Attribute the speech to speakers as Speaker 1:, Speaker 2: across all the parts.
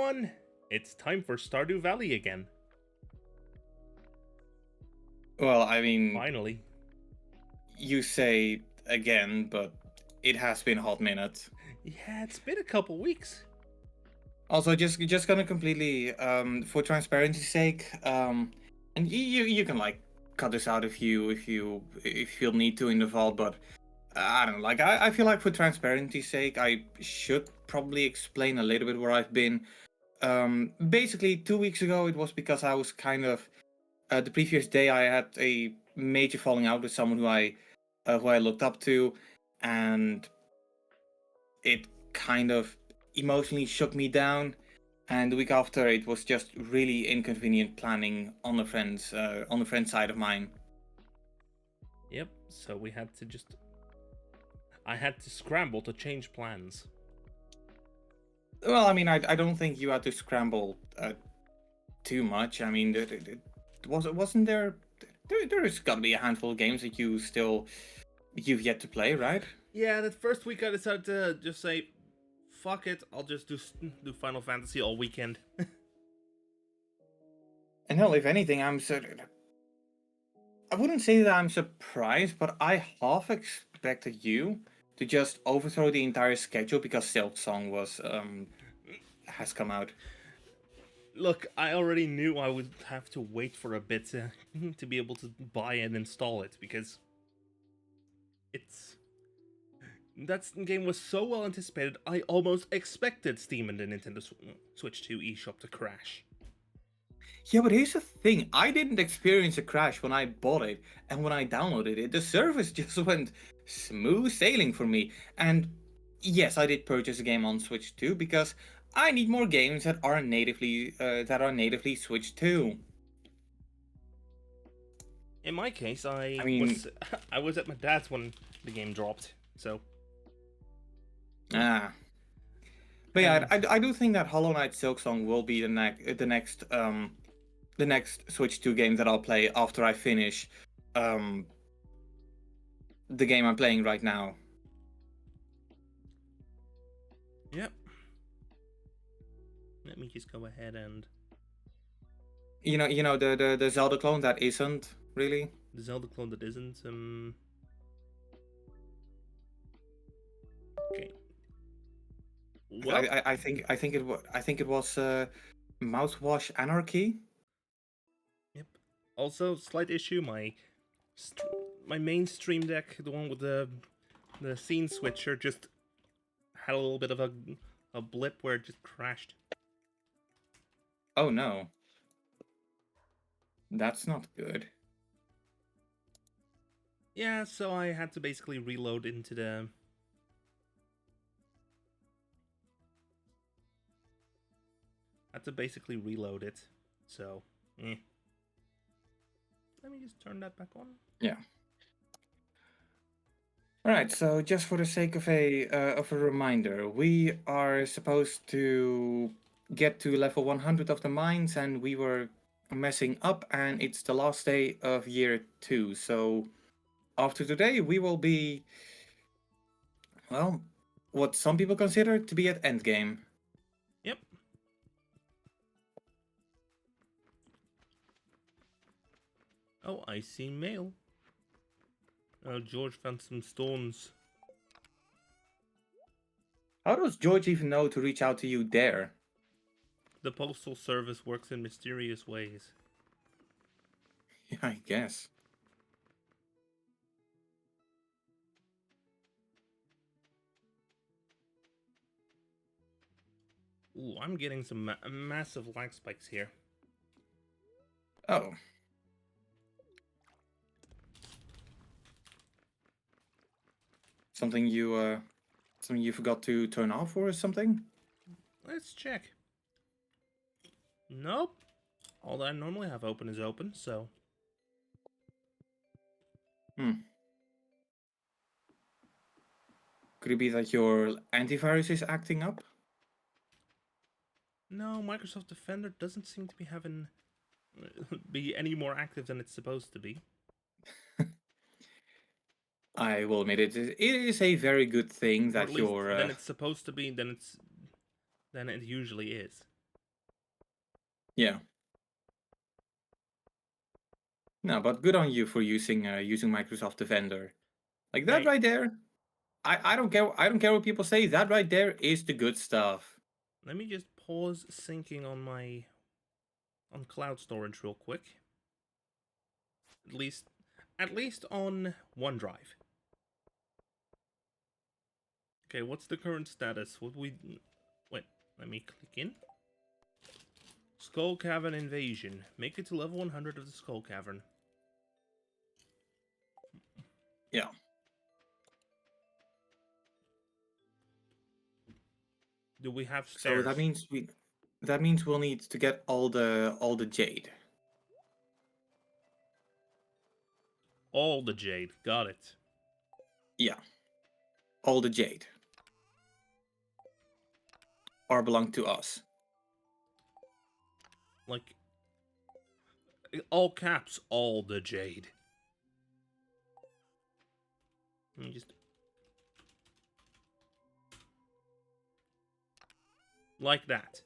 Speaker 1: everyone! It's time for Stardew Valley again.
Speaker 2: Well, I mean,
Speaker 1: Finally.
Speaker 2: you say again, but it has been a hot minute.
Speaker 1: Yeah, it's been a couple weeks.
Speaker 2: Also, just gonna completely for transparency's sake, and you can like cut this out if you feel need to in the vault, but I don't know. Like I feel like for transparency's sake, I should probably explain a little bit where I've been. Basically, 2 weeks ago, it was because I was kind of the previous day I had a major falling out with someone who I looked up to, and it kind of emotionally shook me down. And the week after, it was just really inconvenient planning on the friend's side of mine.
Speaker 1: Yep, so we had to just. I had to scramble to change plans.
Speaker 2: Well, I mean, I don't think you had to scramble too much. I mean, wasn't there? There's got to be a handful of games that you've yet to play, right?
Speaker 1: Yeah, that first week I decided to just say, fuck it, I'll just do Final Fantasy all weekend.
Speaker 2: And hell, if anything, I wouldn't say that I'm surprised, but I half expected you to just overthrow the entire schedule because Silksong has come out.
Speaker 1: Look, I already knew I would have to wait for a bit to be able to buy and install it because it's that game was so well anticipated. I almost expected Steam and the Nintendo Switch 2 eShop to crash.
Speaker 2: Yeah, but here's the thing: I didn't experience a crash when I bought it, and when I downloaded it, the service just went smooth sailing for me. And yes, I did purchase a game on Switch 2 because I need more games that are natively Switch 2.
Speaker 1: In my case,
Speaker 2: I mean,
Speaker 1: I was at my dad's when the game dropped, so
Speaker 2: ah. But yeah,
Speaker 1: and
Speaker 2: I do think that Hollow Knight Silksong will be the next Switch 2 game that I'll play after I finish um, the game I'm playing right now.
Speaker 1: yep. Let me just go ahead and
Speaker 2: The Zelda clone that isn't really.
Speaker 1: the Zelda clone that isn't okay. Well,
Speaker 2: I think it was Mouthwash Anarchy.
Speaker 1: yep. Also, slight issue. My main Stream Deck, the one with the scene switcher, just had a little bit of a blip where it just crashed.
Speaker 2: Oh no, that's not good.
Speaker 1: Yeah, so I had to basically reload into the. Had to basically reload it. So, let me just turn that back on.
Speaker 2: Yeah. All right. So just for the sake of a reminder, we are supposed to get to level 100 of the mines, and we were messing up, and it's the last day of year 2. So after today, we will be, well, what some people consider to be at endgame.
Speaker 1: Yep. Oh, I see mail. George found some stones.
Speaker 2: How does George even know to reach out to you there?
Speaker 1: The postal service works in mysterious ways.
Speaker 2: Yeah, I guess.
Speaker 1: Ooh, I'm getting some massive lag spikes here.
Speaker 2: Oh. Something you forgot to turn off or something?
Speaker 1: Let's check. Nope. All that I normally have open is open, so.
Speaker 2: Could it be that your antivirus is acting up?
Speaker 1: No, Microsoft Defender doesn't seem to be having. Be any more active than it's supposed to be.
Speaker 2: I will admit it is a very good thing
Speaker 1: Or at
Speaker 2: that
Speaker 1: least
Speaker 2: your
Speaker 1: than it's supposed to be, than it usually is.
Speaker 2: Yeah. No, but good on you for using Microsoft Defender. Like that
Speaker 1: Hey,
Speaker 2: right there. I don't care. I don't care what people say. That right there is the good stuff.
Speaker 1: let me just pause syncing on my on cloud storage real quick. At least on OneDrive. Okay, what's the current status? What we wait? Let me click in. Skull Cavern Invasion. Make it to level 100 of the Skull Cavern.
Speaker 2: Yeah.
Speaker 1: Do we have
Speaker 2: So
Speaker 1: stairs?
Speaker 2: that means we'll need to get all the jade.
Speaker 1: All the jade. Got it.
Speaker 2: Yeah. All the jade. Or belong to us.
Speaker 1: Like all caps. All the jade. Let me just like that.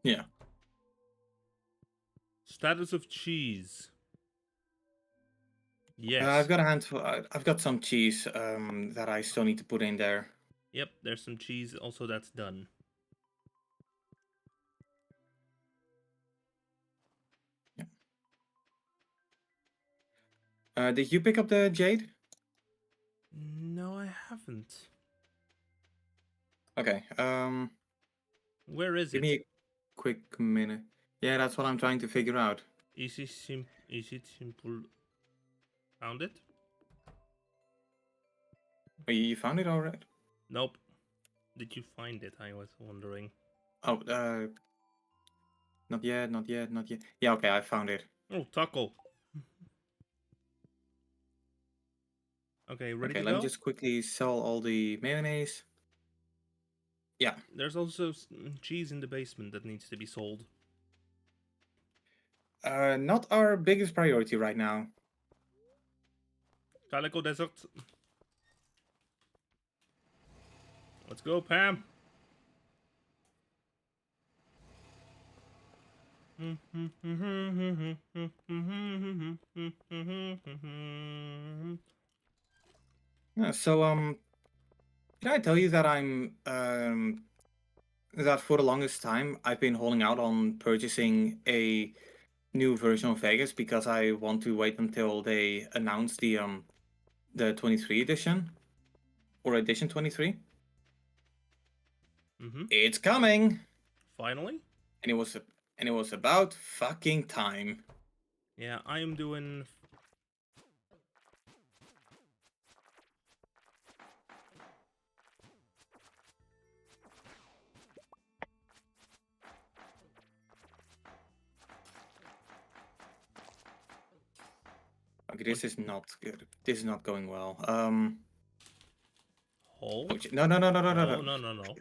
Speaker 2: Yeah.
Speaker 1: Status of cheese. Yes.
Speaker 2: I've got a handful. I've got some cheese that I still need to put in there.
Speaker 1: Yep, there's some cheese also that's done.
Speaker 2: Did you pick up the jade?
Speaker 1: No, I haven't.
Speaker 2: Okay.
Speaker 1: Where is
Speaker 2: Give
Speaker 1: it?
Speaker 2: me a quick minute. Yeah, that's what I'm trying to figure out.
Speaker 1: Is it simple? Found it?
Speaker 2: Oh, you found it already?
Speaker 1: Nope. Did you find it? I was wondering.
Speaker 2: Oh, not yet, not yet, not yet. Yeah, okay, I found it.
Speaker 1: Oh, taco. Okay, ready
Speaker 2: Okay,
Speaker 1: to
Speaker 2: let me
Speaker 1: go?
Speaker 2: just quickly sell all the mayonnaise. Yeah.
Speaker 1: There's also cheese in the basement that needs to be sold.
Speaker 2: Not our biggest priority right now.
Speaker 1: Calico Desert. Let's go, Pam.
Speaker 2: Yeah, so can I tell you that that for the longest time I've been holding out on purchasing a new version of Vegas because I want to wait until they announce the 23 edition or edition 23. It's coming,
Speaker 1: Finally?
Speaker 2: and it was about fucking time.
Speaker 1: Yeah, I am doing.
Speaker 2: Okay, this is not good. This is not going well.
Speaker 1: Hold.
Speaker 2: Oh, no, no, no, no, no, no,
Speaker 1: No,
Speaker 2: no.
Speaker 1: no, no, no.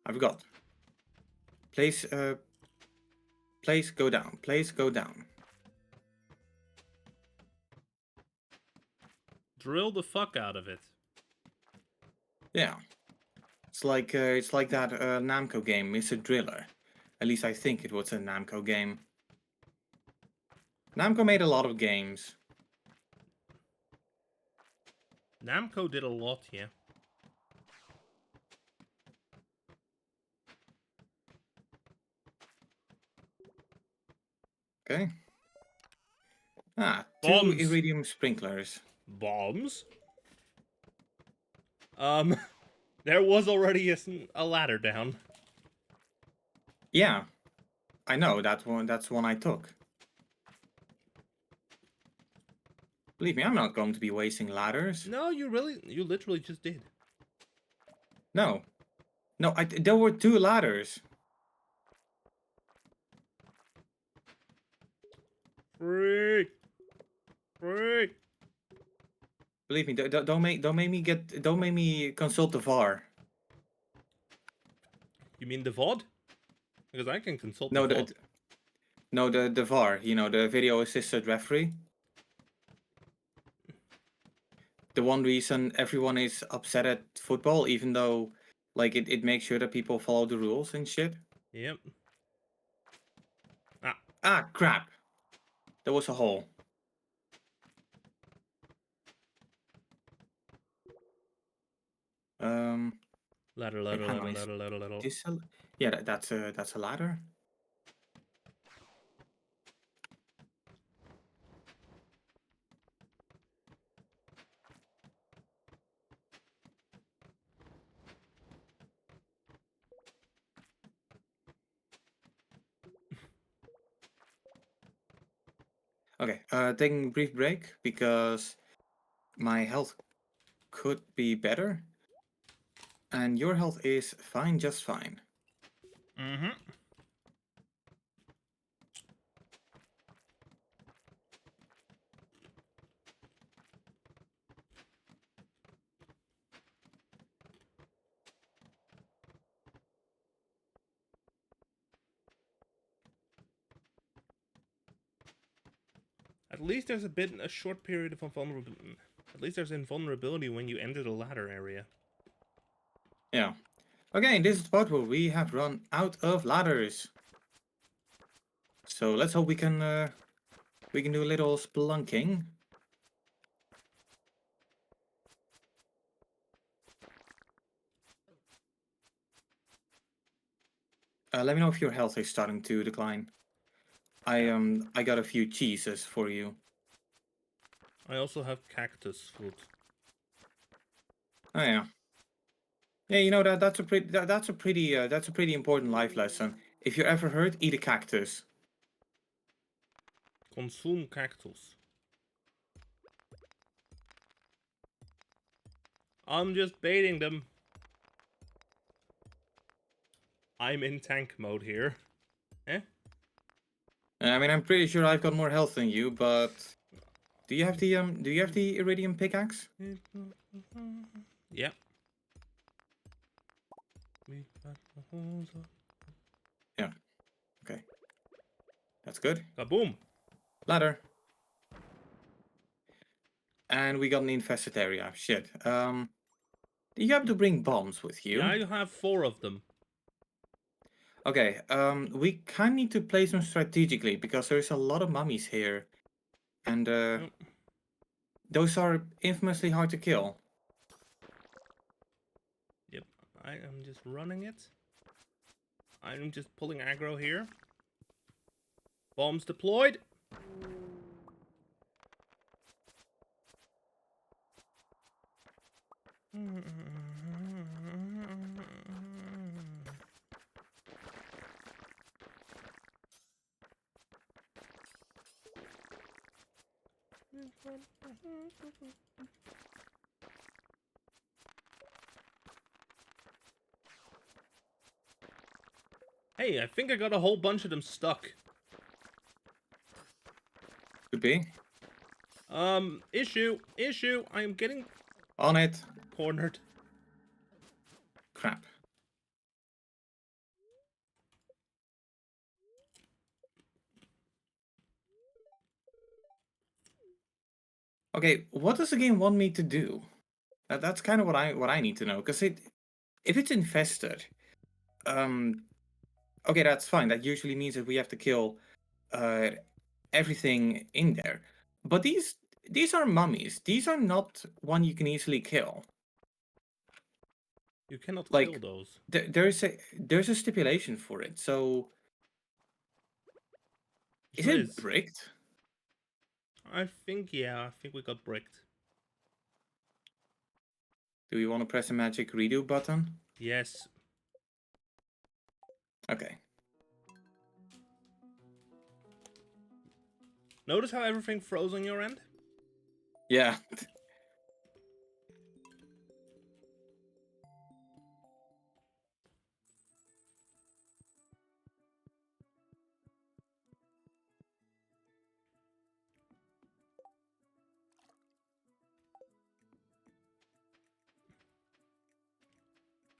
Speaker 2: I forgot. Place, place go down. Place go down.
Speaker 1: Drill the fuck out of it.
Speaker 2: Yeah. It's like that Namco game, Mr. Driller. At least I think it was a Namco game. Namco made a lot of games.
Speaker 1: Namco did a lot here.
Speaker 2: Okay. Ah, two
Speaker 1: Bombs.
Speaker 2: iridium sprinklers.
Speaker 1: Bombs? There was already a ladder down.
Speaker 2: Yeah, I know that one. That's one I took. Believe me, I'm not going to be wasting ladders.
Speaker 1: No, you literally just did.
Speaker 2: No, no, there were two ladders.
Speaker 1: Free! Free!
Speaker 2: Believe me, don't make me consult the VAR.
Speaker 1: You mean the VOD? Because I can consult the
Speaker 2: No,
Speaker 1: VOD.
Speaker 2: no, the VAR. You know, the video assisted referee. The one reason everyone is upset at football, even though Like it makes sure that people follow the rules and shit.
Speaker 1: Yep. Ah,
Speaker 2: Ah, crap! There was a hole. Um,
Speaker 1: ladder,
Speaker 2: wait,
Speaker 1: ladder,
Speaker 2: hang on.
Speaker 1: ladder,
Speaker 2: Is
Speaker 1: ladder, ladder, ladder.
Speaker 2: this a... Yeah, that's a ladder. Okay, taking a brief break because my health could be better. And your health is fine, just fine.
Speaker 1: Mm-hmm. At least there's a short period of invulnerability. At least there's invulnerability when you enter the ladder area.
Speaker 2: Yeah. Okay, this is the part where we have run out of ladders. So let's hope we can do a little spelunking. Let me know if your health is starting to decline.
Speaker 1: Yeah.
Speaker 2: I got a few cheeses for you.
Speaker 1: I also have cactus food.
Speaker 2: Oh yeah. Yeah, you know that's a pretty that's a pretty important life lesson. If you're ever hurt, eat a cactus.
Speaker 1: Consume cactus. I'm just baiting them. I'm in tank mode here. Eh?
Speaker 2: I mean, I'm pretty sure I've got more health than you, but do you have the iridium pickaxe?
Speaker 1: Yep.
Speaker 2: Yeah. Okay. That's good.
Speaker 1: Kaboom!
Speaker 2: Ladder. And we got an infested area. Shit. You have to bring bombs with
Speaker 1: Yeah,
Speaker 2: you.
Speaker 1: I have 4 of them.
Speaker 2: Okay, we kind of need to place them strategically because there's a lot of mummies here. And
Speaker 1: Nope.
Speaker 2: those are infamously hard to kill.
Speaker 1: Yep. I am just running it. I'm just pulling aggro here. Bombs deployed. Hey, I think I got a whole bunch of them stuck.
Speaker 2: Could be.
Speaker 1: Issue. I am getting
Speaker 2: On it.
Speaker 1: cornered.
Speaker 2: Crap. Okay, what does the game want me to do? That's kind of what I need to know. Because if it's infested, okay, that's fine. That usually means that we have to kill uh, everything in there. But these are mummies. These are not one you can easily kill.
Speaker 1: You cannot kill
Speaker 2: Like
Speaker 1: those.
Speaker 2: there's a stipulation for it. So is
Speaker 1: So
Speaker 2: it
Speaker 1: is.
Speaker 2: bricked?
Speaker 1: I think, yeah, I think we got bricked.
Speaker 2: Do we want to press a magic redo button?
Speaker 1: Yes.
Speaker 2: Okay.
Speaker 1: Notice how everything froze on your end?
Speaker 2: Yeah.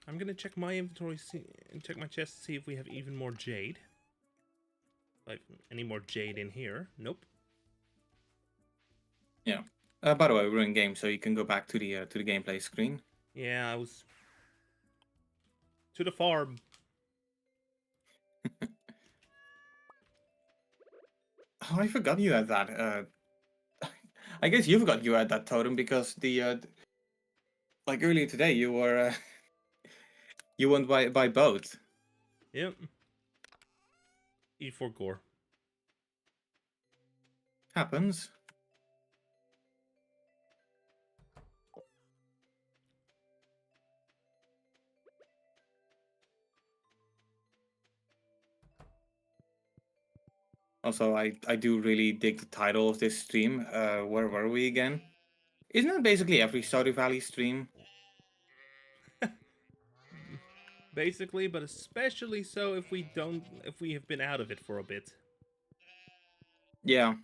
Speaker 1: I'm gonna check my inventory, check my chest, see if we have even more jade. Like any more jade in here? Nope.
Speaker 2: Yeah. By the way, we're in game, so you can go back to the gameplay screen.
Speaker 1: Yeah, I was To the farm.
Speaker 2: Oh, I forgot you had that. I guess you forgot you had that totem because like earlier today you were you went by boat.
Speaker 1: Yep. E4 gore.
Speaker 2: Happens. Also, I do really dig the title of this stream. Where were we again? Isn't it basically every Stardew Valley stream?
Speaker 1: Basically, but especially so if we have been out of it for a bit.
Speaker 2: Yeah.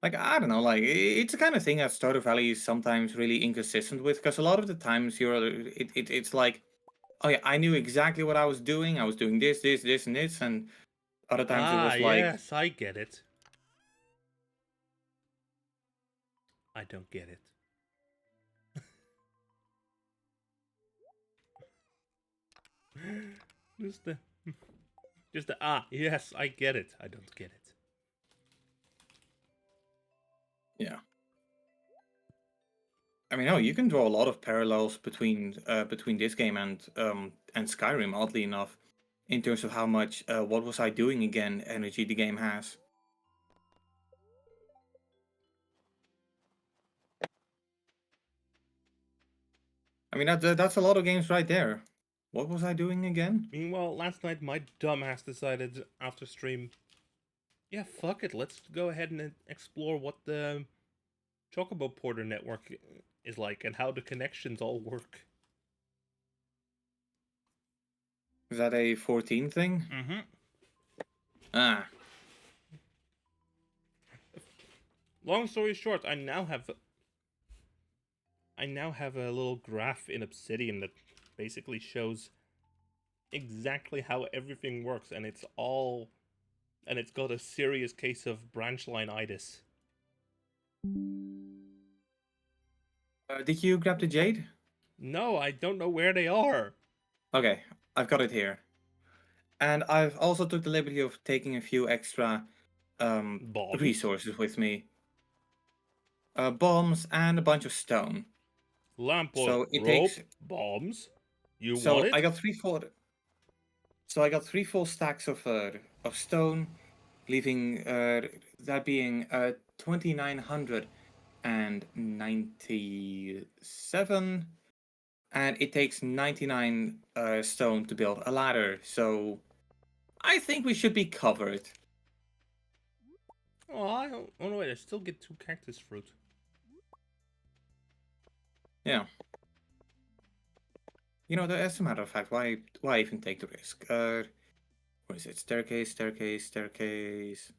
Speaker 2: Like, I don't know, like, it's the kind of thing that Stardew Valley is sometimes really inconsistent with, because a lot of the times it's like, oh yeah, I knew exactly what I was doing. I was doing this, and this, and other times it
Speaker 1: Ah,
Speaker 2: was like,
Speaker 1: yes, I get it. I don't get it. just the, just the yes, I get it. I don't get it.
Speaker 2: yeah. I mean, oh, you can draw a lot of parallels between this game and Skyrim, oddly enough, in terms of how much what was I doing again energy the game has. I mean, that's a lot of games right there. What was I doing again?
Speaker 1: Meanwhile, last night my dumbass decided after stream, yeah, fuck it, let's go ahead and explore what the Chocobo Porter network is like and how the connections all work.
Speaker 2: Is that a 14 thing?
Speaker 1: Mm-hmm.
Speaker 2: Ah,
Speaker 1: Long story short, I now have a little graph in Obsidian that basically shows exactly how everything works, and it's got a serious case of branch line-itis.
Speaker 2: did you grab the jade?
Speaker 1: No, I don't know where they are.
Speaker 2: Okay, I've got it here. And I've also took the liberty of taking a few extra
Speaker 1: Bombs,
Speaker 2: resources with me. Bombs and a bunch of stone.
Speaker 1: lamp oil,
Speaker 2: So it takes.
Speaker 1: rope, bombs. You want
Speaker 2: So I
Speaker 1: it?
Speaker 2: got three full stacks of stone, leaving that being 2,997, and it takes 99 stone to build a ladder. So I think we should be covered.
Speaker 1: Oh, I don't. Oh no, wait! I still get 2 cactus fruit.
Speaker 2: Yeah. You know, as a matter of fact, why even take the risk? What is it? Staircase, staircase, staircase.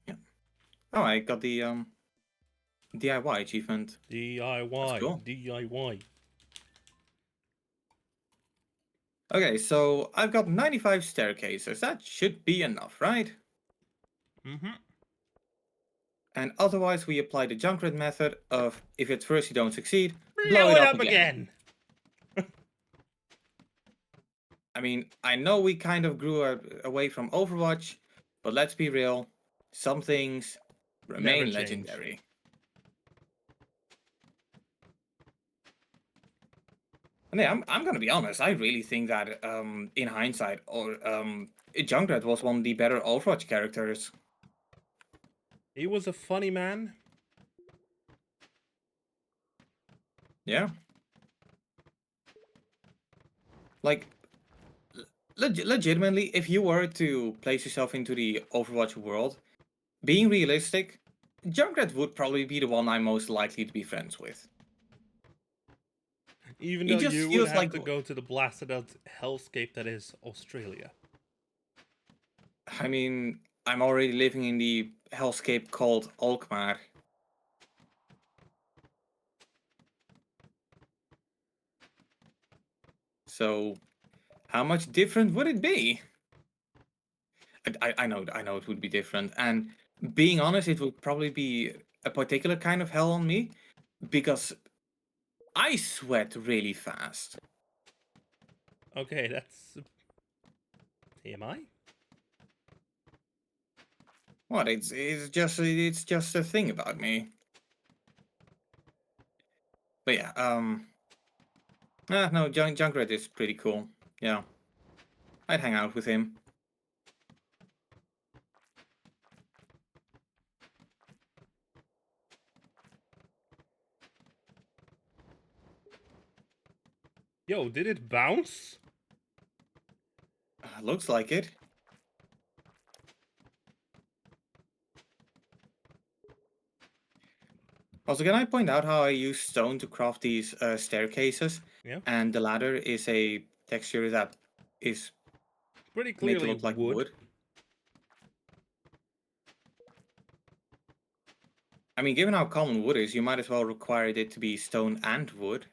Speaker 2: Yeah. Oh, I got the DIY achievement. That's
Speaker 1: DIY,
Speaker 2: cool.
Speaker 1: DIY.
Speaker 2: Okay, so I've got 95 staircases. That should be enough, right?
Speaker 1: Mm-hmm.
Speaker 2: And otherwise, we apply the Junkrat method of if at first you don't succeed, blow
Speaker 1: Blow
Speaker 2: it
Speaker 1: it
Speaker 2: up
Speaker 1: up
Speaker 2: again.
Speaker 1: again.
Speaker 2: I mean, I know we kind of grew away from Overwatch, but let's be real, some things
Speaker 1: Never
Speaker 2: remain
Speaker 1: change.
Speaker 2: legendary. And yeah, I'm gonna be honest. I really think that in hindsight, or Junkrat was one of the better Overwatch characters.
Speaker 1: He was a funny man.
Speaker 2: Yeah. Like, legitimately, if you were to place yourself into the Overwatch world, being realistic, Junkrat would probably be the one I'm most likely to be friends with.
Speaker 1: Even
Speaker 2: He
Speaker 1: though
Speaker 2: just
Speaker 1: you would
Speaker 2: feels
Speaker 1: have
Speaker 2: like,
Speaker 1: to go to the blasted out hellscape that is Australia.
Speaker 2: I mean, I'm already living in the hellscape called Alkmaar. So, how much different would it be? I know it would be different, and being honest, it would probably be a particular kind of hell on me because I sweat really fast.
Speaker 1: Okay, that's TMI.
Speaker 2: What? It's just a thing about me. But yeah, no, Junkrat is pretty cool. Yeah, I'd hang out with him.
Speaker 1: Yo, did it bounce?
Speaker 2: Looks like it. Also, can I point out how I use stone to craft these staircases?
Speaker 1: Yeah,
Speaker 2: And the ladder is a texture that is
Speaker 1: pretty
Speaker 2: made to
Speaker 1: clearly
Speaker 2: look like
Speaker 1: wood.
Speaker 2: wood. I mean, given how common wood is, you might as well require it to be stone and wood.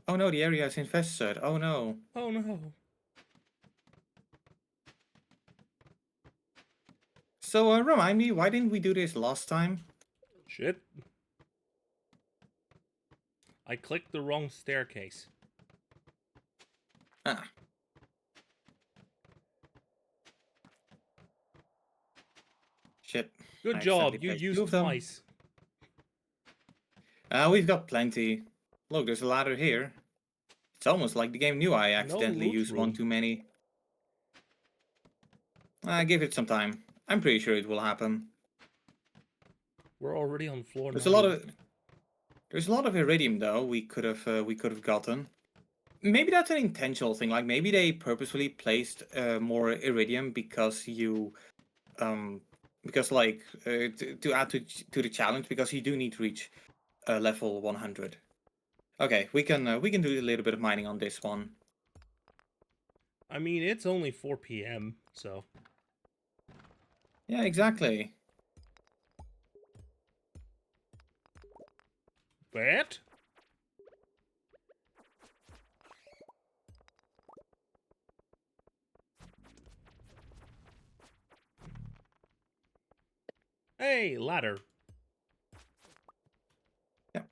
Speaker 2: Oh no, the area is infested. Oh no.
Speaker 1: Oh no.
Speaker 2: So, remind me, why didn't we do this last time?
Speaker 1: Shit. I clicked the wrong staircase.
Speaker 2: Ah, shit.
Speaker 1: Good
Speaker 2: I
Speaker 1: job,
Speaker 2: accidentally
Speaker 1: you
Speaker 2: placed two
Speaker 1: used
Speaker 2: of them.
Speaker 1: twice.
Speaker 2: We've got plenty. Look, there's a ladder here. It's almost like the game knew I
Speaker 1: No
Speaker 2: accidentally
Speaker 1: loot
Speaker 2: used one
Speaker 1: room.
Speaker 2: too many. Give it some time. I'm pretty sure it will happen.
Speaker 1: We're already on floor
Speaker 2: There's a lot of
Speaker 1: 9.
Speaker 2: there's a lot of iridium though we could have gotten. Maybe that's an intentional thing. Like maybe they purposefully placed more iridium um because like to add to the challenge because you do need to reach level 100. Okay, we can do a little bit of mining on this one.
Speaker 1: I mean, it's only 4 p.m., so.
Speaker 2: Yeah, exactly.
Speaker 1: Bet? Hey, ladder.
Speaker 2: Yeah.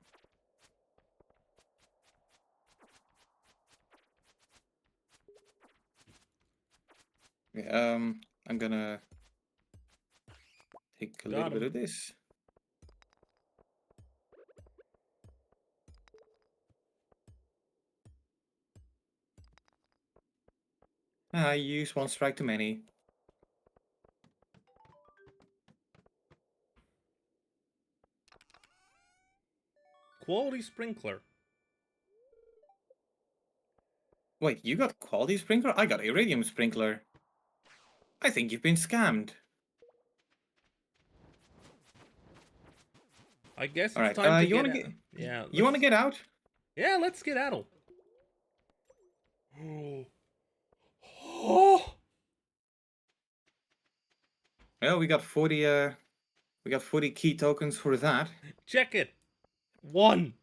Speaker 2: Okay, I'm gonna take a little
Speaker 1: Got
Speaker 2: bit
Speaker 1: him.
Speaker 2: of this. I use one strike too many.
Speaker 1: Quality sprinkler.
Speaker 2: Wait, you got quality sprinkler? I got iridium sprinkler. I think you've been scammed.
Speaker 1: I guess
Speaker 2: All
Speaker 1: it's
Speaker 2: right.
Speaker 1: time to
Speaker 2: You
Speaker 1: get
Speaker 2: wanna
Speaker 1: out.
Speaker 2: get
Speaker 1: Yeah,
Speaker 2: you wanna
Speaker 1: let's.
Speaker 2: get out?
Speaker 1: Yeah, let's skedaddle. Oh,
Speaker 2: Well, we got 40 key tokens for that.
Speaker 1: check it. 1.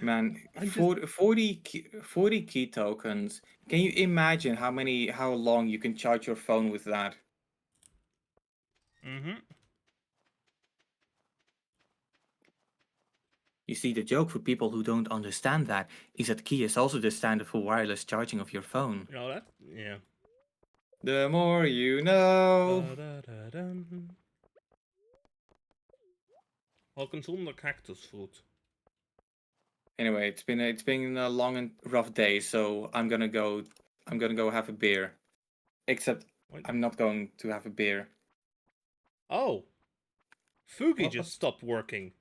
Speaker 2: Man,
Speaker 1: I'm just.
Speaker 2: 40 key tokens. Can you imagine how long you can charge your phone with that?
Speaker 1: Mm-hmm.
Speaker 2: You see, the joke for people who don't understand that is that key is also the standard for wireless charging of your phone.
Speaker 1: No, that. Yeah.
Speaker 2: The more you know.
Speaker 1: Da-da-da-dum. Welcome to the cactus fruit.
Speaker 2: Anyway, it's been a long and rough day, so I'm gonna go have a beer. Except
Speaker 1: What?
Speaker 2: I'm not going to have a beer.
Speaker 1: Oh, Fugi just
Speaker 2: What's
Speaker 1: stopped working.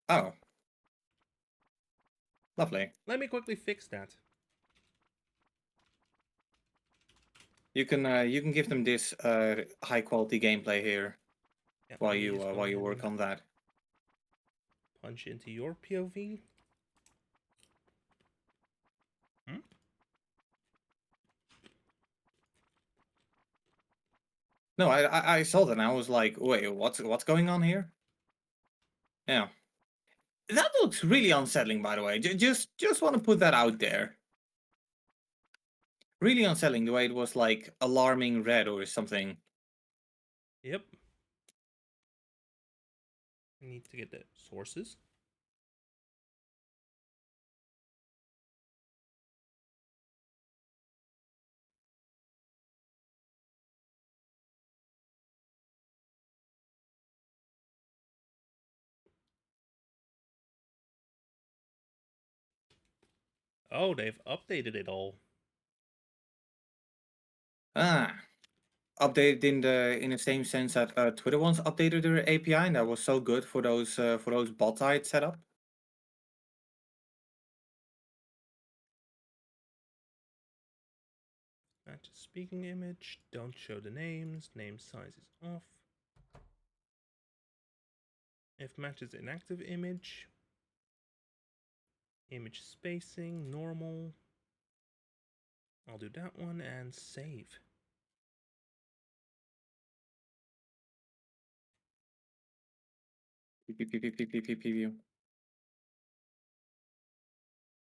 Speaker 2: Oh, lovely.
Speaker 1: Let me quickly fix that.
Speaker 2: You can give them this high quality gameplay here
Speaker 1: Yeah,
Speaker 2: while
Speaker 1: let me
Speaker 2: you
Speaker 1: just go
Speaker 2: while you
Speaker 1: ahead
Speaker 2: work
Speaker 1: and
Speaker 2: on that.
Speaker 1: punch into your POV. Hmm?
Speaker 2: No, I saw that and I was like, wait, what's going on here? Yeah, that looks really unsettling, by the way. Just want to put that out there. Really unsettling the way it was like alarming red or something.
Speaker 1: Yep. need to get the sources. Oh, they've updated it all.
Speaker 2: Ah, updated in the same sense that Twitter once updated their API, and that was so good for those bots I had set up.
Speaker 1: Match speaking image. Don't show the names. Name size is off. If matches inactive image. Image spacing, normal. I'll do that one and save.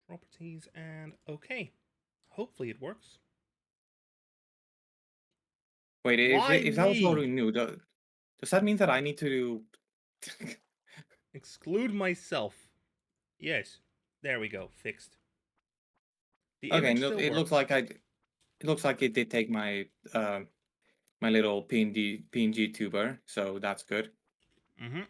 Speaker 1: Properties and okay. Hopefully it works.
Speaker 2: Wait,
Speaker 1: Why
Speaker 2: if that was
Speaker 1: me?
Speaker 2: already new, does that mean that I need to do?
Speaker 1: Exclude myself. Yes. There we go. Fixed. The
Speaker 2: Okay,
Speaker 1: image
Speaker 2: no,
Speaker 1: still
Speaker 2: it looks
Speaker 1: works.
Speaker 2: like it looks like it did take my my little PNG tuber, so that's good.
Speaker 1: Mm-hmm.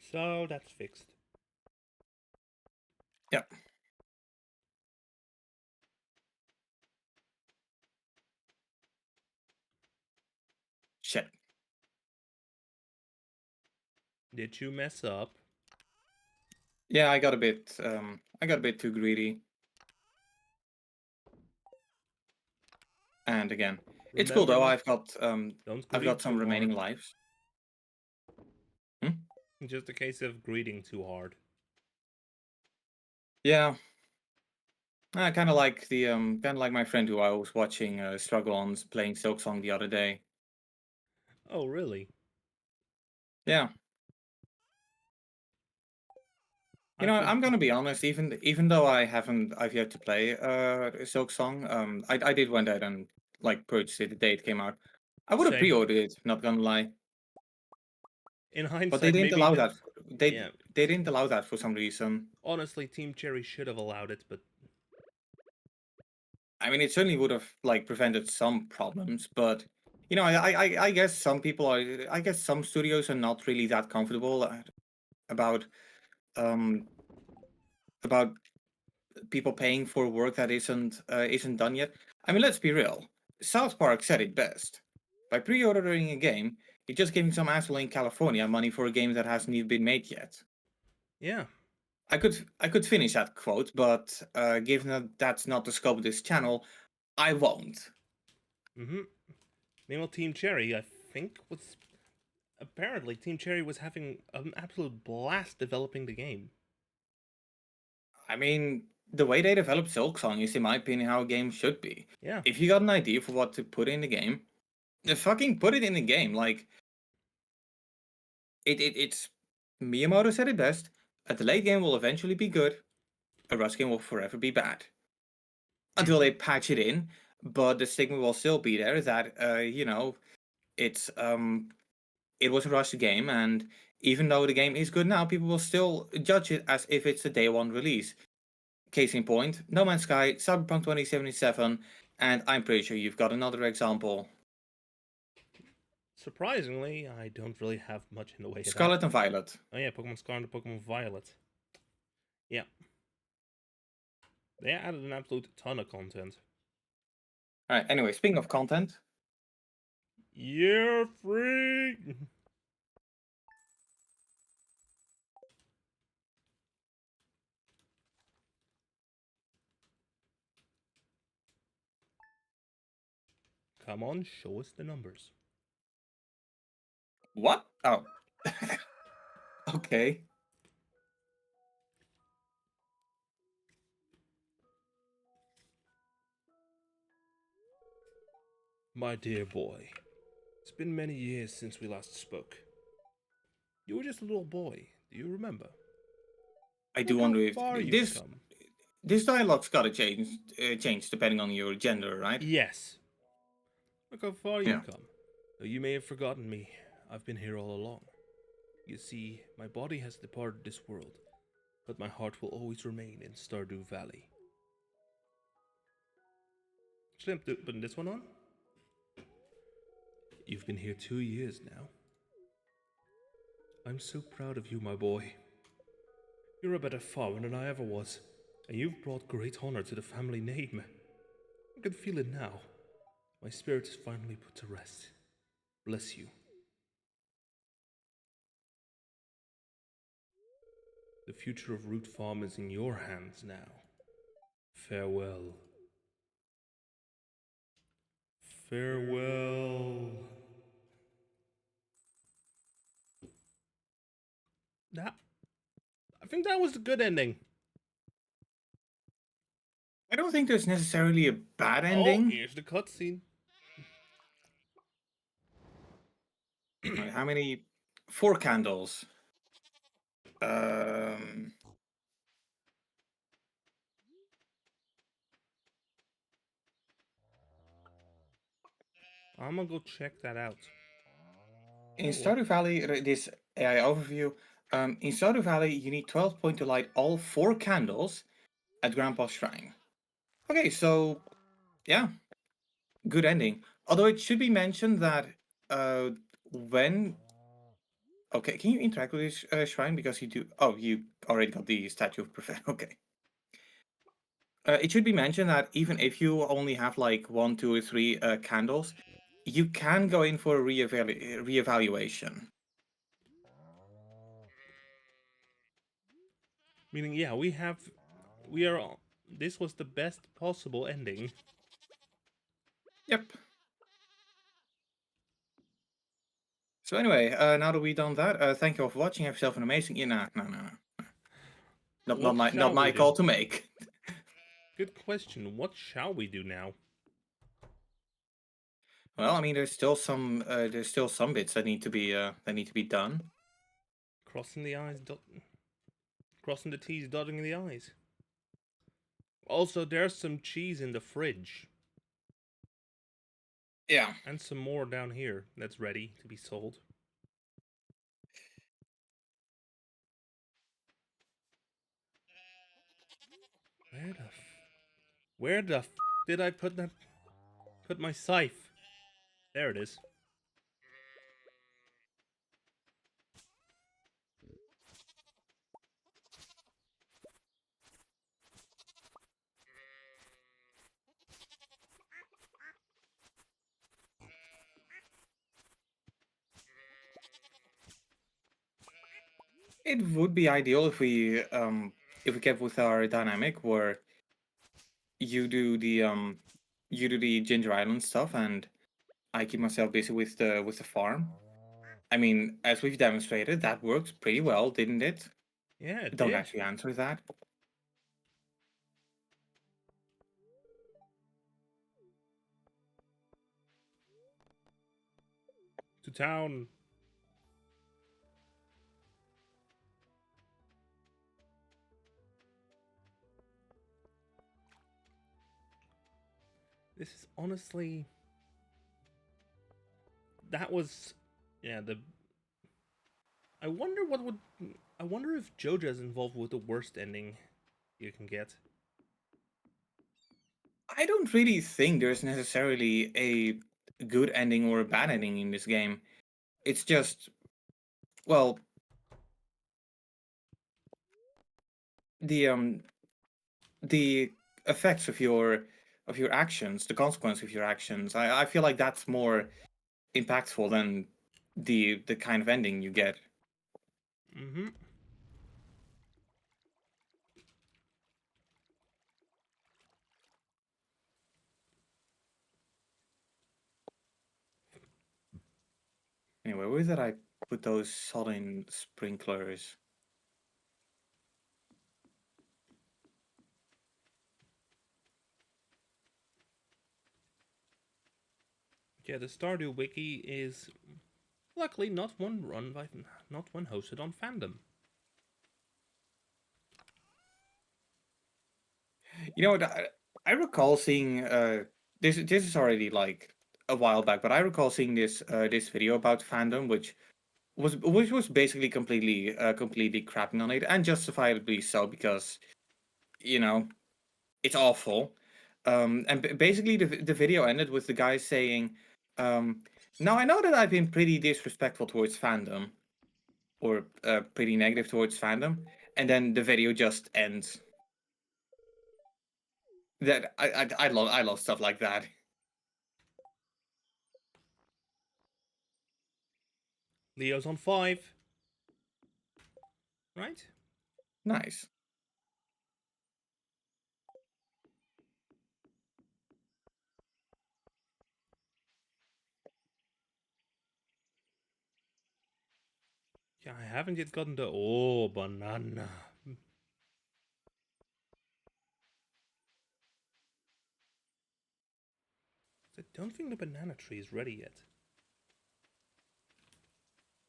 Speaker 1: So that's fixed.
Speaker 2: Yep. Shit.
Speaker 1: Did you mess up?
Speaker 2: Yeah, I got a bit too greedy. And again, it's cool
Speaker 1: Remember
Speaker 2: though.
Speaker 1: not don't
Speaker 2: I've
Speaker 1: greed
Speaker 2: got some
Speaker 1: too
Speaker 2: remaining
Speaker 1: hard.
Speaker 2: lives. Hmm?
Speaker 1: Just a case of greeting too hard.
Speaker 2: Yeah. I kind of like the kind of like my friend who I was watching struggle on playing Silksong the other day.
Speaker 1: Oh really?
Speaker 2: Yeah. You
Speaker 1: I
Speaker 2: know,
Speaker 1: feel
Speaker 2: I'm gonna be honest. Even though I've yet to play Silksong. I did went out and like purchased it the day it came out. I would have
Speaker 1: same.
Speaker 2: pre-ordered it. Not gonna lie,
Speaker 1: In
Speaker 2: but they
Speaker 1: hindsight,
Speaker 2: didn't
Speaker 1: maybe
Speaker 2: allow
Speaker 1: it's
Speaker 2: that.
Speaker 1: yeah.
Speaker 2: They didn't allow that for some reason.
Speaker 1: Honestly, Team Cherry should have allowed it, but
Speaker 2: I mean, it certainly would have like prevented some problems, but you know, I guess some people are. I guess some studios are not really that comfortable about um about people paying for work that isn't done yet. I mean, let's be real. South Park said it best. By pre-ordering a game, you're just giving some asshole in California money for a game that hasn't even been made yet.
Speaker 1: yeah.
Speaker 2: I could finish that quote, but given that that's not the scope of this channel, I won't.
Speaker 1: Mm-hmm. Meanwhile, Team Cherry, I think, was apparently Team Cherry was having an absolute blast developing the game.
Speaker 2: I mean, the way they develop Silksong is, in my opinion, how a game should be.
Speaker 1: Yeah.
Speaker 2: If you got an idea for what to put in the game, then fucking put it in the game. Like, it's Miyamoto said it best. A delayed game will eventually be good. A rush game will forever be bad until
Speaker 1: Mm-hmm.
Speaker 2: they patch it in. But the stigma will still be there that you know it's it was a rushed game, and even though the game is good now, people will still judge it as if it's a day one release. Case in point, No Man's Sky, Cyberpunk 2077, and I'm pretty sure you've got another example.
Speaker 1: Surprisingly, I don't really have much in the way of that.
Speaker 2: Scarlet and Violet.
Speaker 1: Oh yeah, Pokemon Scarlet and Pokemon Violet. Yeah. They added an absolute ton of content.
Speaker 2: Alright, anyway, speaking of content,
Speaker 1: You're free! Come on, show us the numbers.
Speaker 2: what? Oh. Okay.
Speaker 1: My dear boy, it's been many years since we last spoke. You were just a little boy, do you remember?
Speaker 2: I do
Speaker 1: Look how
Speaker 2: wonder if
Speaker 1: far you've
Speaker 2: this
Speaker 1: come.
Speaker 2: This dialogue's gotta change depending on your gender, right?
Speaker 1: Yes. Look how far
Speaker 2: Yeah.
Speaker 1: you've come. Though you may have forgotten me, I've been here all along. You see, my body has departed this world, but my heart will always remain in Stardew Valley. Should I put this one on? You've been here 2 years now. I'm so proud of you, my boy. You're a better farmer than I ever was, and you've brought great honor to the family name. I can feel it now. My spirit is finally put to rest. Bless you. The future of Root Farm is in your hands now. Farewell. Farewell. That, I think that was a good ending.
Speaker 2: I don't think there's necessarily a bad
Speaker 1: Oh,
Speaker 2: ending.
Speaker 1: here's the cutscene.
Speaker 2: Right, how many? 4 candles. Um,
Speaker 1: I'm gonna go check that out.
Speaker 2: in
Speaker 1: Oh, what?
Speaker 2: Stardew Valley, this AI overview. In Stardew Valley, you need 12 points to light all 4 candles at Grandpa's shrine. Okay, so yeah, good ending. Although it should be mentioned that when okay, can you interact with this shrine because you do? Oh, you already got the statue of Prophet. Okay. It should be mentioned that even if you only have like 1, 2, or 3 candles, you can go in for a reevaluation.
Speaker 1: Meaning, yeah, we are. This was the best possible ending.
Speaker 2: Yep. So anyway, now that we've done that, thank you all for watching. Have yourself an amazing. Yeah, no.
Speaker 1: What
Speaker 2: Not
Speaker 1: shall we
Speaker 2: my
Speaker 1: do?
Speaker 2: call to make.
Speaker 1: Good question. What shall we do now?
Speaker 2: Well, I mean, there's still some bits that need to be done.
Speaker 1: Crossing the I's, crossing the T's, dotting the I's. Also, there's some cheese in the fridge.
Speaker 2: Yeah.
Speaker 1: And some more down here that's ready to be sold. Where the did I put that? Put my scythe. There it is.
Speaker 2: It would be ideal if we kept with our dynamic where you do the Ginger Island stuff and I keep myself busy with the farm. I mean, as we've demonstrated, that works pretty well, didn't it?
Speaker 1: Yeah, it
Speaker 2: Don't
Speaker 1: did.
Speaker 2: actually answer that.
Speaker 1: To town. This is honestly. That was. Yeah, the. I wonder what would. I wonder if Joja's involved with the worst ending you can get.
Speaker 2: I don't really think there's necessarily a good ending or a bad ending in this game. It's just, well, the um the effects of your actions, the consequence of your actions. I feel like that's more impactful than the kind of ending you get.
Speaker 1: Mm-hmm.
Speaker 2: Anyway, where did I put those soldering sprinklers?
Speaker 1: Yeah, the Stardew Wiki is luckily not one run by, not one hosted on fandom.
Speaker 2: You know what? I recall seeing this. This is already like a while back, but I recall seeing this video about fandom, which was basically completely crapping on it, and justifiably so, because you know it's awful. And basically the video ended with the guy saying, "Now I know that I've been pretty disrespectful towards fandom, or pretty negative towards fandom," and then the video just ends. That I love stuff like that.
Speaker 1: Leo's on 5. Right?
Speaker 2: Nice.
Speaker 1: Yeah, I haven't yet gotten the... Oh, banana. I don't think the banana tree is ready yet.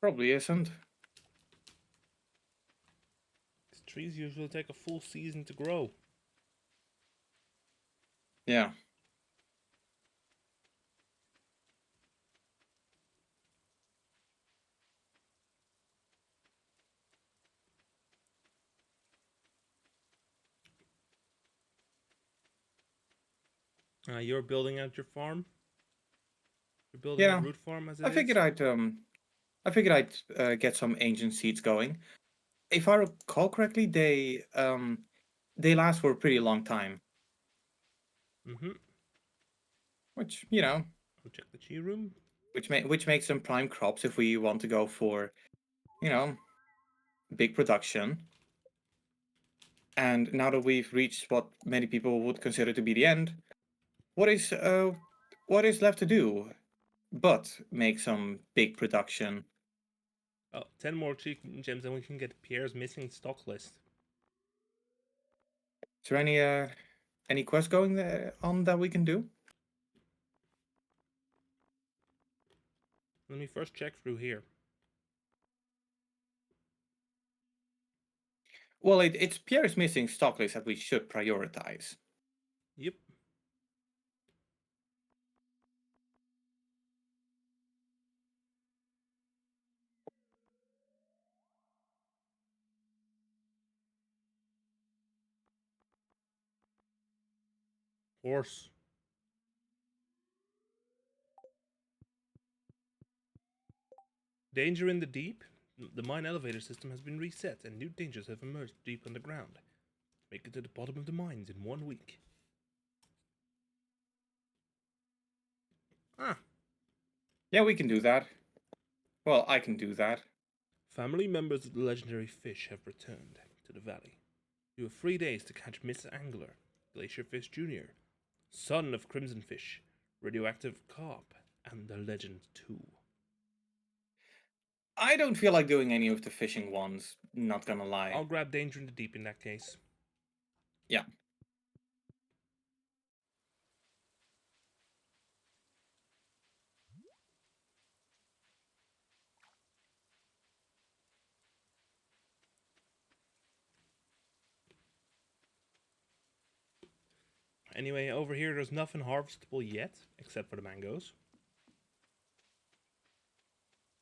Speaker 2: Probably isn't.
Speaker 1: These trees usually take a full season to grow.
Speaker 2: Yeah.
Speaker 1: You're building out your farm? You're building out
Speaker 2: Yeah.
Speaker 1: root farm as it
Speaker 2: I figured
Speaker 1: is?
Speaker 2: I'd I figured I'd get some ancient seeds going. If I recall correctly, they last for a pretty long time,
Speaker 1: Mm-hmm.
Speaker 2: which
Speaker 1: I'll check the chi room.
Speaker 2: which makes them prime crops if we want to go for you know big production. And now that we've reached what many people would consider to be the end, what is left to do but make some big production?
Speaker 1: Oh, 10 more chi gems and we can get Pierre's missing stock list.
Speaker 2: Is there any quest going there on that we can do?
Speaker 1: Let me first check through here.
Speaker 2: Well, it's Pierre's missing stock list that we should prioritize.
Speaker 1: Yep. Horse. Danger in the deep? The mine elevator system has been reset and new dangers have emerged deep underground. Make it to the bottom of the mines in 1 week. Ah.
Speaker 2: Yeah, we can do that. Well, I can do that.
Speaker 1: Family members of the legendary fish have returned to the valley. You have 3 days to catch Miss Angler, Glacierfish Jr., son of Crimson Fish, Radioactive Carp, and the Legend 2.
Speaker 2: I don't feel like doing any of the fishing ones, not gonna lie.
Speaker 1: I'll grab Danger in the Deep in that case.
Speaker 2: Yeah.
Speaker 1: Anyway, over here there's nothing harvestable yet, except for the mangoes.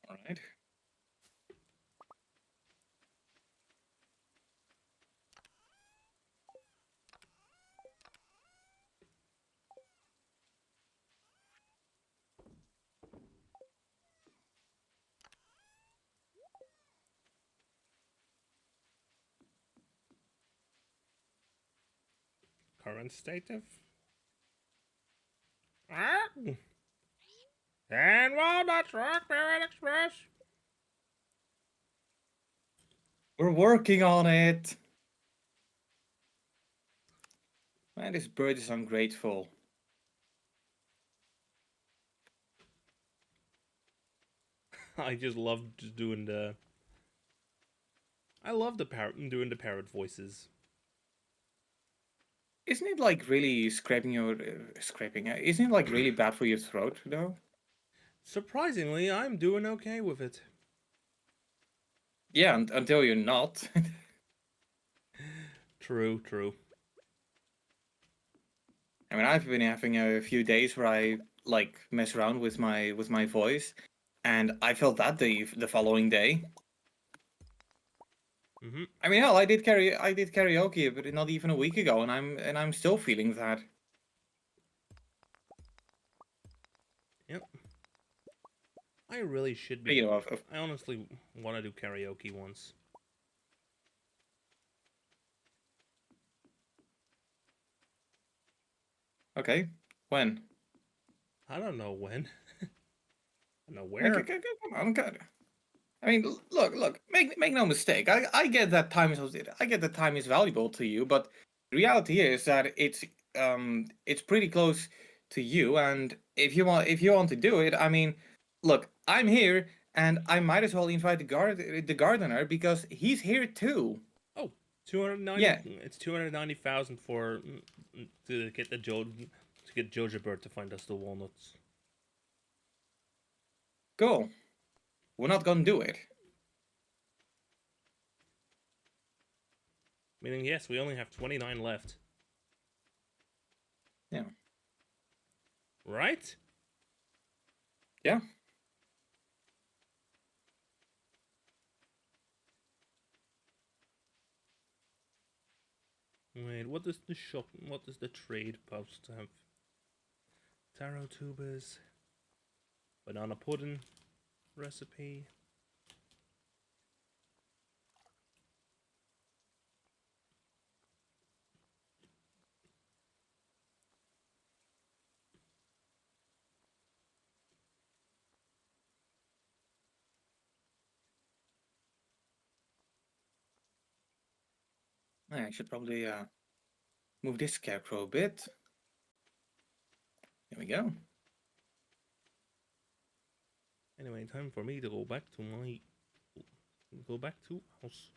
Speaker 2: Alright.
Speaker 1: Current state of... Ah! And Walnut Rock Pirate Express!
Speaker 2: We're working on it! Man, this bird is ungrateful.
Speaker 1: I just love just doing the... I love the parrot doing the parrot voices.
Speaker 2: Isn't it like really scraping? Isn't it like really bad for your throat though?
Speaker 1: Surprisingly, I'm doing okay with it.
Speaker 2: Yeah, until you're not.
Speaker 1: True, true.
Speaker 2: I mean, I've been having a few days where I like mess around with my voice, and I felt that the following day.
Speaker 1: Mm-hmm.
Speaker 2: I mean, hell, I did karaoke, but not even a week ago, and I'm still feeling that.
Speaker 1: Yep. I really should
Speaker 2: But,
Speaker 1: be.
Speaker 2: of
Speaker 1: I honestly want to do karaoke once.
Speaker 2: okay, when?
Speaker 1: I don't know when. I don't know
Speaker 2: Like,
Speaker 1: where.
Speaker 2: come on, God. I mean, look. Make no mistake. I get that I get that time is valuable to you, but the reality is that it's pretty close to you, and if you want to do it, I mean, look, I'm here, and I might as well invite the gardener because he's here too.
Speaker 1: Oh, 290.
Speaker 2: Yeah,
Speaker 1: It's 290,000 for to get the Joja Bird to find us the walnuts.
Speaker 2: cool. We're not gonna do it.
Speaker 1: Meaning, yes, we only have 29 left.
Speaker 2: Yeah,
Speaker 1: Right?
Speaker 2: yeah.
Speaker 1: Wait, what does the shop? What does the trade post have? Taro tubers, banana pudding recipe.
Speaker 2: I should probably move this scarecrow a bit. There we go.
Speaker 1: Anyway, time for me to go back to house.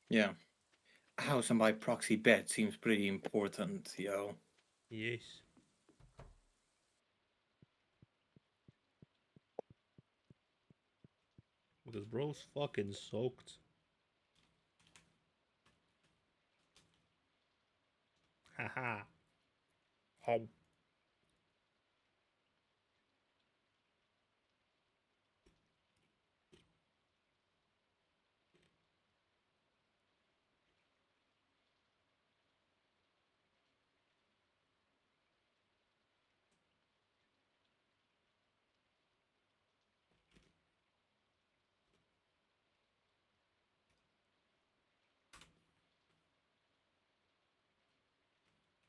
Speaker 2: Yeah. House and by proxy bed seems pretty important, yo.
Speaker 1: Yes. Because bro's fucking soaked. Haha. Home.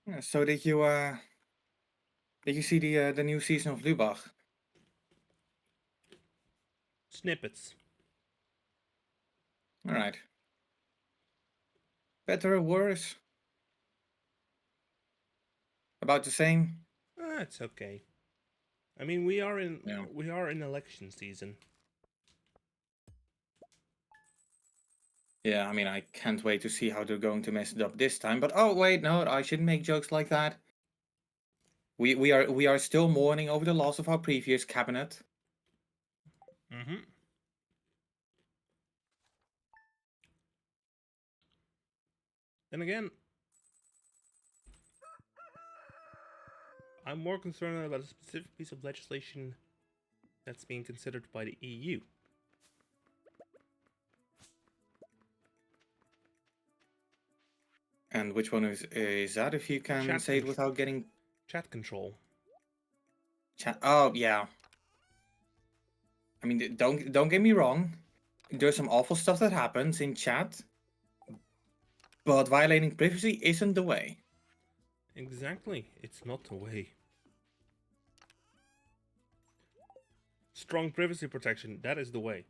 Speaker 2: Yeah, so did you see the new season of Lubach?
Speaker 1: Snippets.
Speaker 2: All right. Better or worse? About the same?
Speaker 1: It's okay. I mean,
Speaker 2: Yeah.
Speaker 1: we are in election season.
Speaker 2: Yeah, I mean, I can't wait to see how they're going to mess it up this time. But oh wait, no, I shouldn't make jokes like that. We are still mourning over the loss of our previous cabinet.
Speaker 1: Mm-hmm. Then again, I'm more concerned about a specific piece of legislation that's being considered by the EU.
Speaker 2: And which one is that? If you can say it without getting
Speaker 1: Chat control.
Speaker 2: Oh yeah. I mean, don't get me wrong. There's some awful stuff that happens in chat, but violating privacy isn't the way.
Speaker 1: Exactly. It's not the way. Strong privacy protection. That is the way.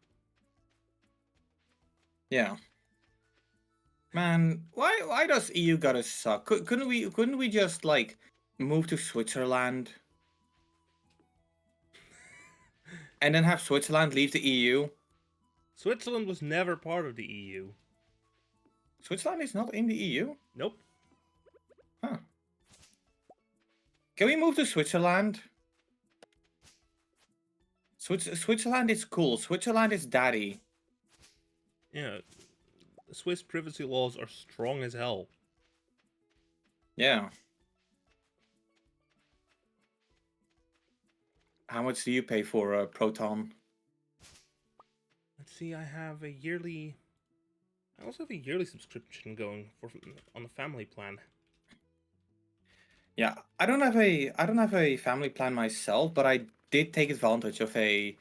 Speaker 2: Yeah. Man, why does EU gotta suck? Couldn't we just like move to Switzerland and then have Switzerland leave the EU?
Speaker 1: Switzerland was never part of the EU.
Speaker 2: Switzerland is not in the EU?
Speaker 1: Nope.
Speaker 2: Huh. Can we move to Switzerland? Switzerland is cool. Switzerland is daddy.
Speaker 1: Yeah. The Swiss privacy laws are strong as hell.
Speaker 2: Yeah. How much do you pay for a Proton?
Speaker 1: Let's see, I have a yearly. I also have a yearly subscription going for on the family plan.
Speaker 2: Yeah, I don't have a family plan myself, but I did take advantage of a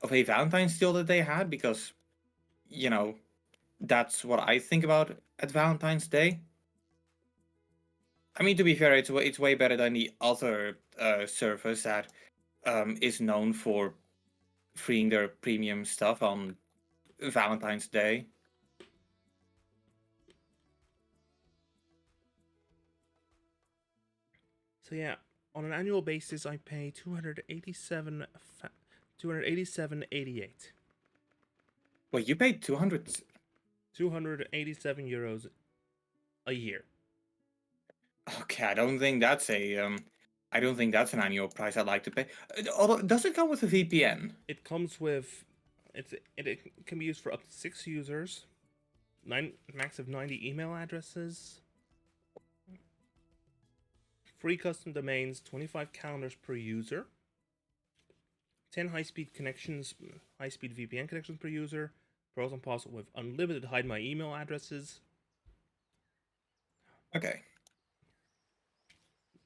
Speaker 2: Valentine's deal that they had because, you know, that's what I think about at Valentine's Day. I mean, to be fair, it's way better than the other service that is known for freeing their premium stuff on Valentine's Day.
Speaker 1: So yeah, on an annual basis, I pay 287.88.
Speaker 2: Well, you paid 200.
Speaker 1: 287 euros a year.
Speaker 2: Okay, I don't think that's an annual price I'd like to pay. Although, does it come with a VPN?
Speaker 1: It comes with it can be used for up to 6 users, max of 90 email addresses, free custom domains, 25 calendars per user, 10 high-speed VPN connections per user, pros and cons with unlimited hide my email addresses,
Speaker 2: Okay.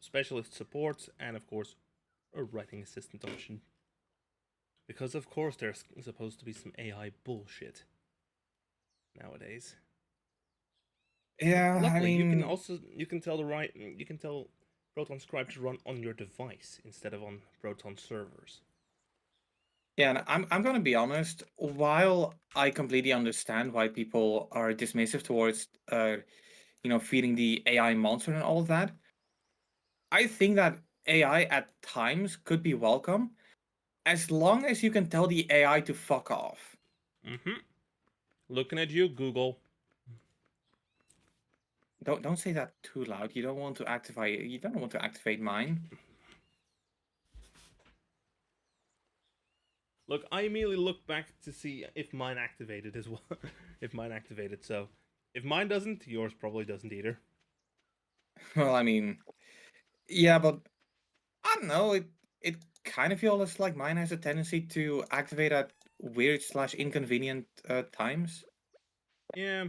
Speaker 1: specialist support, and of course a writing assistant option. Because of course there's supposed to be some AI bullshit nowadays.
Speaker 2: Yeah, I
Speaker 1: Luckily,
Speaker 2: mean,
Speaker 1: you can tell Proton Scribe to run on your device instead of on Proton servers.
Speaker 2: yeah, and I'm gonna be honest. While I completely understand why people are dismissive towards, feeding the AI monster and all of that, I think that AI at times could be welcome as long as you can tell the AI to fuck off.
Speaker 1: Mm-hmm. Looking at you, Google.
Speaker 2: Don't say that too loud. You don't want to activate. You don't want to activate mine.
Speaker 1: Look, I immediately look back to see if mine activated as well. If mine activated, so if mine doesn't, yours probably doesn't either.
Speaker 2: Well, I mean, yeah, but I don't know. It kind of feels like mine has a tendency to activate at weird slash inconvenient times.
Speaker 1: Yeah.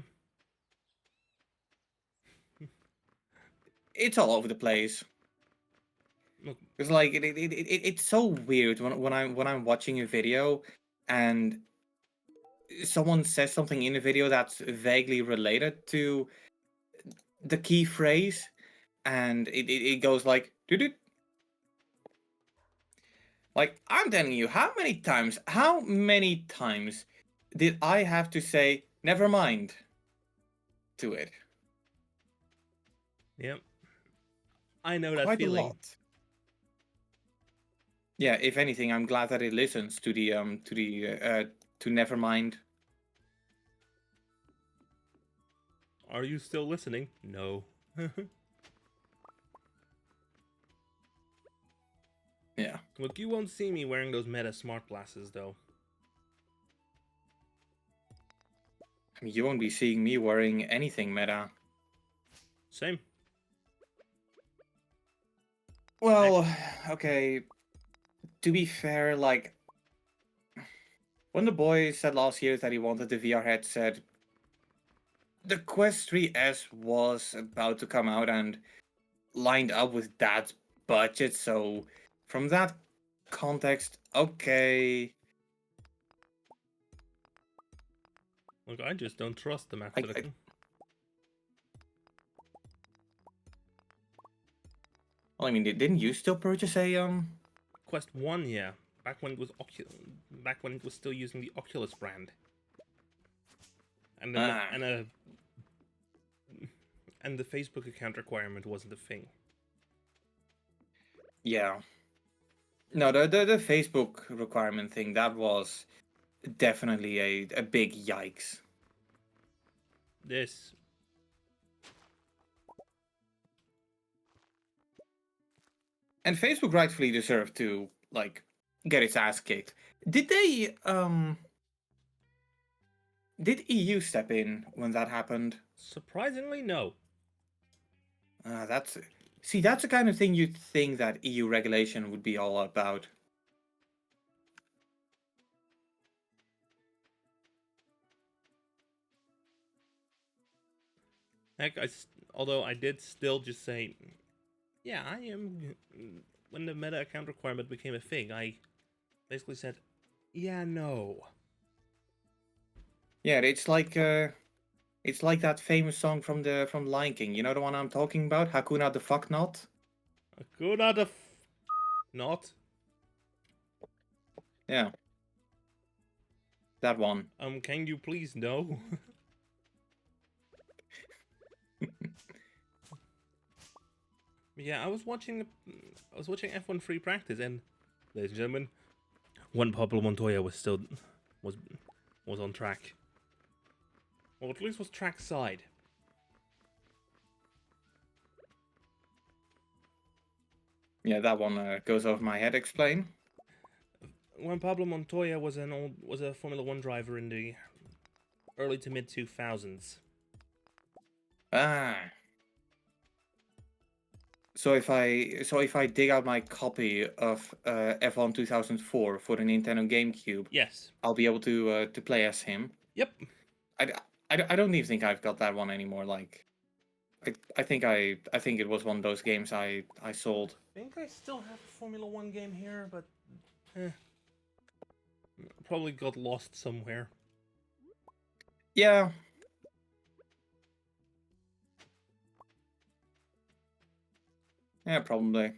Speaker 2: It's all over the place.
Speaker 1: Look,
Speaker 2: It's like it's so weird when I'm watching a video and someone says something in the video that's vaguely related to the key phrase, and it goes like doo. Like, I'm telling you, how many times did I have to say never mind to it?
Speaker 1: yep. I know that
Speaker 2: Quite a
Speaker 1: feeling.
Speaker 2: lot. Yeah, if anything, I'm glad that it listens to never mind.
Speaker 1: Are you still listening? No.
Speaker 2: Yeah.
Speaker 1: Look, you won't see me wearing those Meta smart glasses, though.
Speaker 2: I mean, you won't be seeing me wearing anything meta.
Speaker 1: Same.
Speaker 2: Well, okay. To be fair, like when the boy said last year that he wanted the VR headset, the Quest 3S was about to come out and lined up with that budget, so from that context, okay.
Speaker 1: Look, I just don't trust them
Speaker 2: I,
Speaker 1: after the.
Speaker 2: I, well, I mean, didn't you still purchase a
Speaker 1: Quest 1, yeah. Back when it was back when it was still using the Oculus brand. And then
Speaker 2: Ah,
Speaker 1: and the Facebook account requirement wasn't a thing.
Speaker 2: yeah. No, the Facebook requirement thing, that was definitely a big yikes.
Speaker 1: This
Speaker 2: And Facebook rightfully deserved to like get its ass kicked. Did they did EU step in when that happened?
Speaker 1: surprisingly no.
Speaker 2: That's see, that's the kind of thing you'd think that EU regulation would be all about.
Speaker 1: Heck, although I did still just say, yeah, I am. When the meta account requirement became a thing, I basically said, yeah, no.
Speaker 2: Yeah, it's like that famous song from Lion King. You know the one I'm talking about? Hakuna the fuck not.
Speaker 1: Hakuna the not.
Speaker 2: Yeah, that one.
Speaker 1: Can you please no? Yeah, I was watching F1 free practice, and ladies and gentlemen, Juan Pablo Montoya was was on track. Well, at least was track side.
Speaker 2: Yeah, that one goes over my head. Explain.
Speaker 1: Juan Pablo Montoya was a Formula One driver in the early to mid 2000s.
Speaker 2: Ah. So if I dig out my copy of F1 2004 for the Nintendo GameCube,
Speaker 1: Yes.
Speaker 2: I'll be able to play as him.
Speaker 1: Yep.
Speaker 2: I, I don't even think I've got that one anymore. Like, I think it was one of those games I sold.
Speaker 1: I think I still have a Formula One game here, but probably got lost somewhere.
Speaker 2: Yeah. Yeah, probably.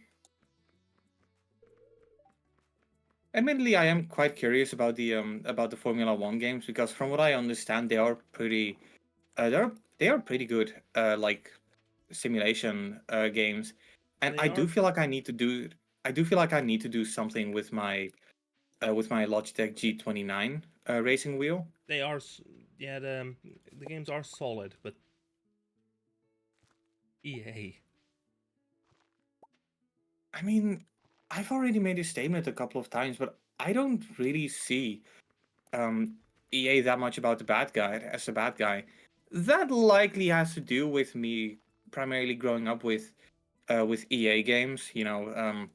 Speaker 2: Admittedly, I am quite curious about the Formula One games because from what I understand, they are pretty they are pretty good like simulation games, and
Speaker 1: They are
Speaker 2: I do feel like I need to do something with my Logitech G29 racing wheel.
Speaker 1: they are yeah the games are solid, but EA.
Speaker 2: I mean, I've already made a statement a couple of times, but I don't really see um, EA that much about the bad guy as a bad guy. That likely has to do with me primarily growing up with EA games. You know,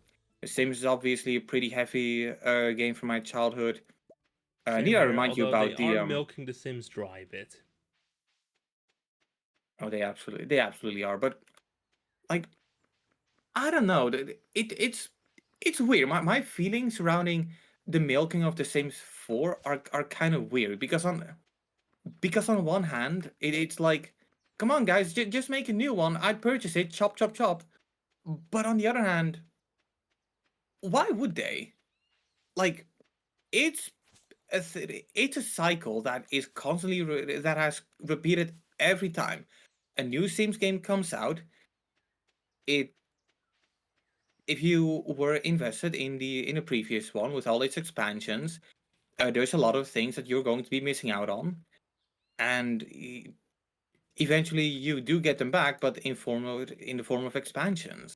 Speaker 2: Sims is obviously a pretty heavy game from my childhood.
Speaker 1: Same
Speaker 2: Need I
Speaker 1: here,
Speaker 2: remind you
Speaker 1: although they
Speaker 2: about
Speaker 1: are
Speaker 2: the
Speaker 1: milking the Sims dry a bit.
Speaker 2: Oh, they absolutely are. But like, I don't know. It's weird. My feelings surrounding the milking of The Sims 4 are kind of weird because on one hand it's like, come on guys, just make a new one. I'd purchase it. Chop chop chop. But on the other hand, why would they? Like, it's it's a cycle that is constantly that has repeated every time a new Sims game comes out. It if you were invested in the previous one with all its expansions, there's a lot of things that you're going to be missing out on, and eventually you do get them back, but in the form of expansions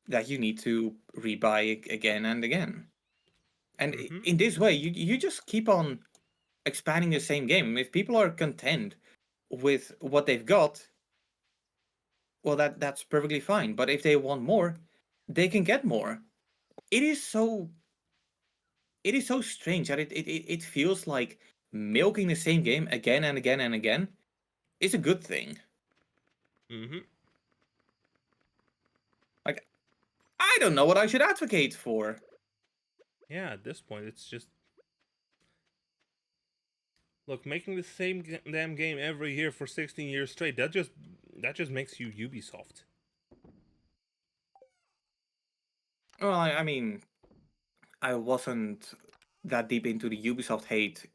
Speaker 2: that you need to rebuy again and again. And
Speaker 1: Mm-hmm.
Speaker 2: in this way, you just keep on expanding the same game. If people are content with what they've got, well, that's perfectly fine. But if they want more, they can get more. It is so it is so strange that it feels like milking the same game again and again and again is a good thing.
Speaker 1: Mm-hmm.
Speaker 2: Like, I don't know what I should advocate for.
Speaker 1: Yeah, at this point, it's just look, making the same damn game every year for 16 years straight. That just makes you Ubisoft.
Speaker 2: Well, I mean, I wasn't that deep into the Ubisoft hate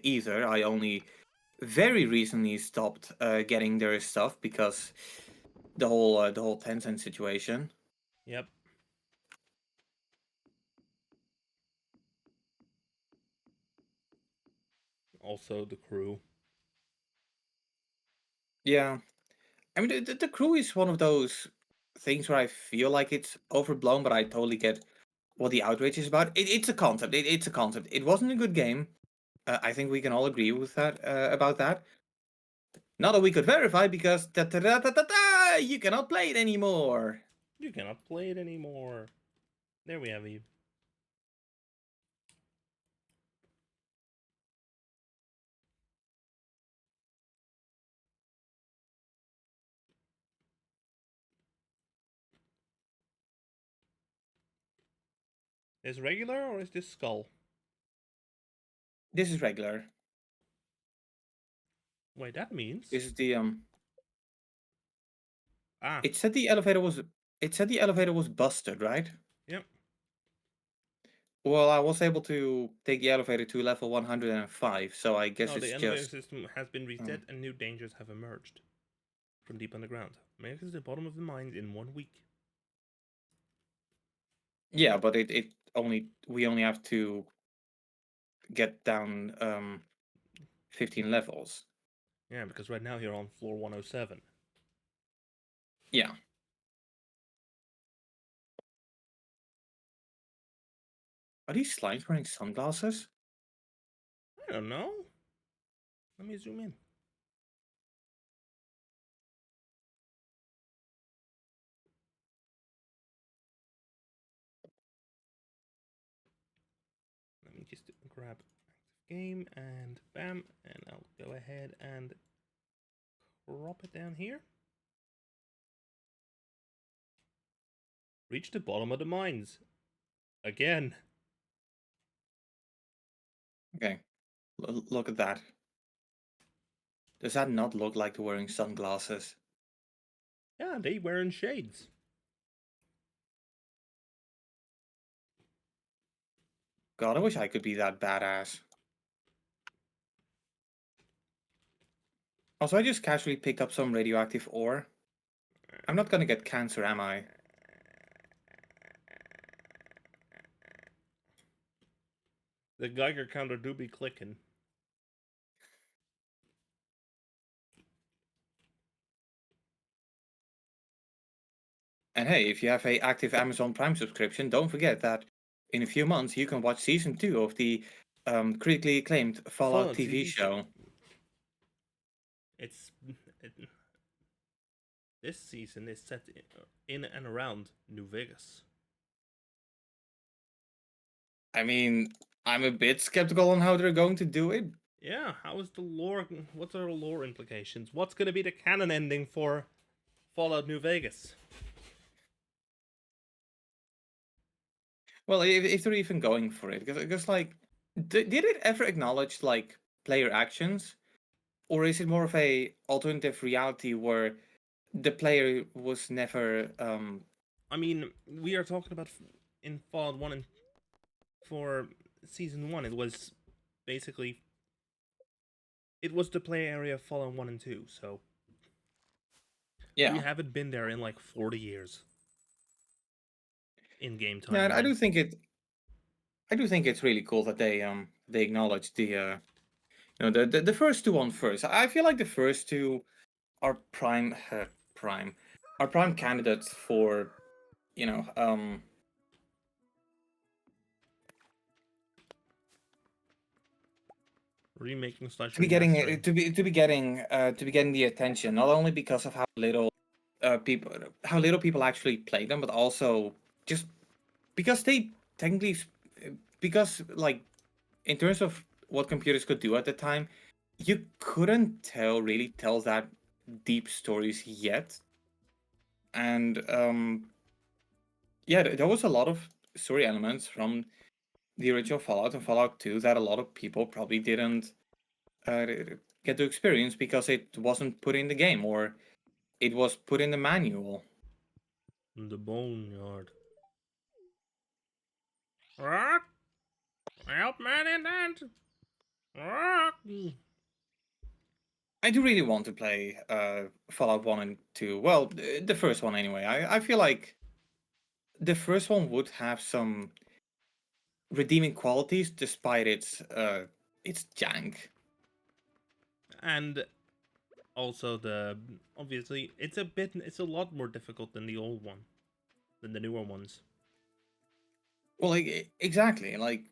Speaker 2: either. I only very recently stopped getting their stuff because the whole Tencent situation.
Speaker 1: Yep. Also, the crew.
Speaker 2: Yeah, I mean, the crew is one of those things where I feel like it's overblown, but I totally get what the outrage is about. It's a concept. It's a concept. It wasn't a good game. I think we can all agree with that about that. Not that we could verify because you cannot play it anymore.
Speaker 1: You cannot play it anymore. There we have you. Is regular or is this skull?
Speaker 2: This is regular.
Speaker 1: Wait, that means
Speaker 2: This is the
Speaker 1: ah,
Speaker 2: It said the elevator was. It said the elevator was busted, right?
Speaker 1: yep.
Speaker 2: Well, I was able to take the elevator to level 105, so I guess
Speaker 1: No, the
Speaker 2: it's
Speaker 1: elevator
Speaker 2: just.
Speaker 1: system has been reset
Speaker 2: Um,
Speaker 1: and new dangers have emerged from deep underground. Make it to the bottom of the mines in 1 week.
Speaker 2: yeah, but it only we only have to get down 15 levels.
Speaker 1: Yeah, because right now you're on floor 107.
Speaker 2: Yeah. Are these slimes wearing sunglasses?
Speaker 1: I don't know. Let me zoom in. Let me just grab active game and bam, and I'll go ahead and crop it down here. Reach the bottom of the mines. Again.
Speaker 2: Okay. Look at that. Does that not look like they're wearing sunglasses?
Speaker 1: Yeah, they wearing shades.
Speaker 2: God, I wish I could be that badass. Also, I just casually picked up some radioactive ore. I'm not gonna get cancer, am I?
Speaker 1: The Geiger counter do be clicking.
Speaker 2: And hey, if you have a active Amazon Prime subscription, don't forget that in a few months you can watch season 2 of the critically acclaimed Fallout
Speaker 1: Fallout
Speaker 2: TV
Speaker 1: TV show.
Speaker 2: show.
Speaker 1: It's this season is set in and around New Vegas.
Speaker 2: I mean, I'm a bit skeptical on how they're going to do it.
Speaker 1: Yeah, how is the lore? What are the lore implications? What's going to be the canon ending for Fallout New Vegas?
Speaker 2: Well, if they're even going for it, because like, did it ever acknowledge like player actions, or is it more of a alternative reality where the player was never
Speaker 1: I mean, we are talking about in Fallout 1 and for season 1, it was basically it was the play area of Fallout 1 and 2, so we
Speaker 2: yeah.
Speaker 1: haven't been there in like 40 years in game
Speaker 2: Yeah, I
Speaker 1: timeline.
Speaker 2: do think it's really cool that they acknowledge the the first two on first. I feel like the first two are prime are prime candidates for you know
Speaker 1: Remaking slash
Speaker 2: to be getting
Speaker 1: remastering.
Speaker 2: to be getting the attention, not only because of how little people actually play them, but also just because they technically because like in terms of what computers could do at the time, you couldn't really tell that deep stories yet. And yeah, there was a lot of story elements from the original Fallout and Fallout 2 that a lot of people probably didn't uh, get to experience because it wasn't put in the game or it was put in the manual.
Speaker 1: The Boneyard. Rock! Help man in that! Rock!
Speaker 2: I do really want to play Fallout 1 and 2. Well, the first one anyway. I feel like the first one would have some redeeming qualities despite its jank.
Speaker 1: And also the obviously it's a lot more difficult than the old one, than the newer ones.
Speaker 2: Well, like, exactly. Like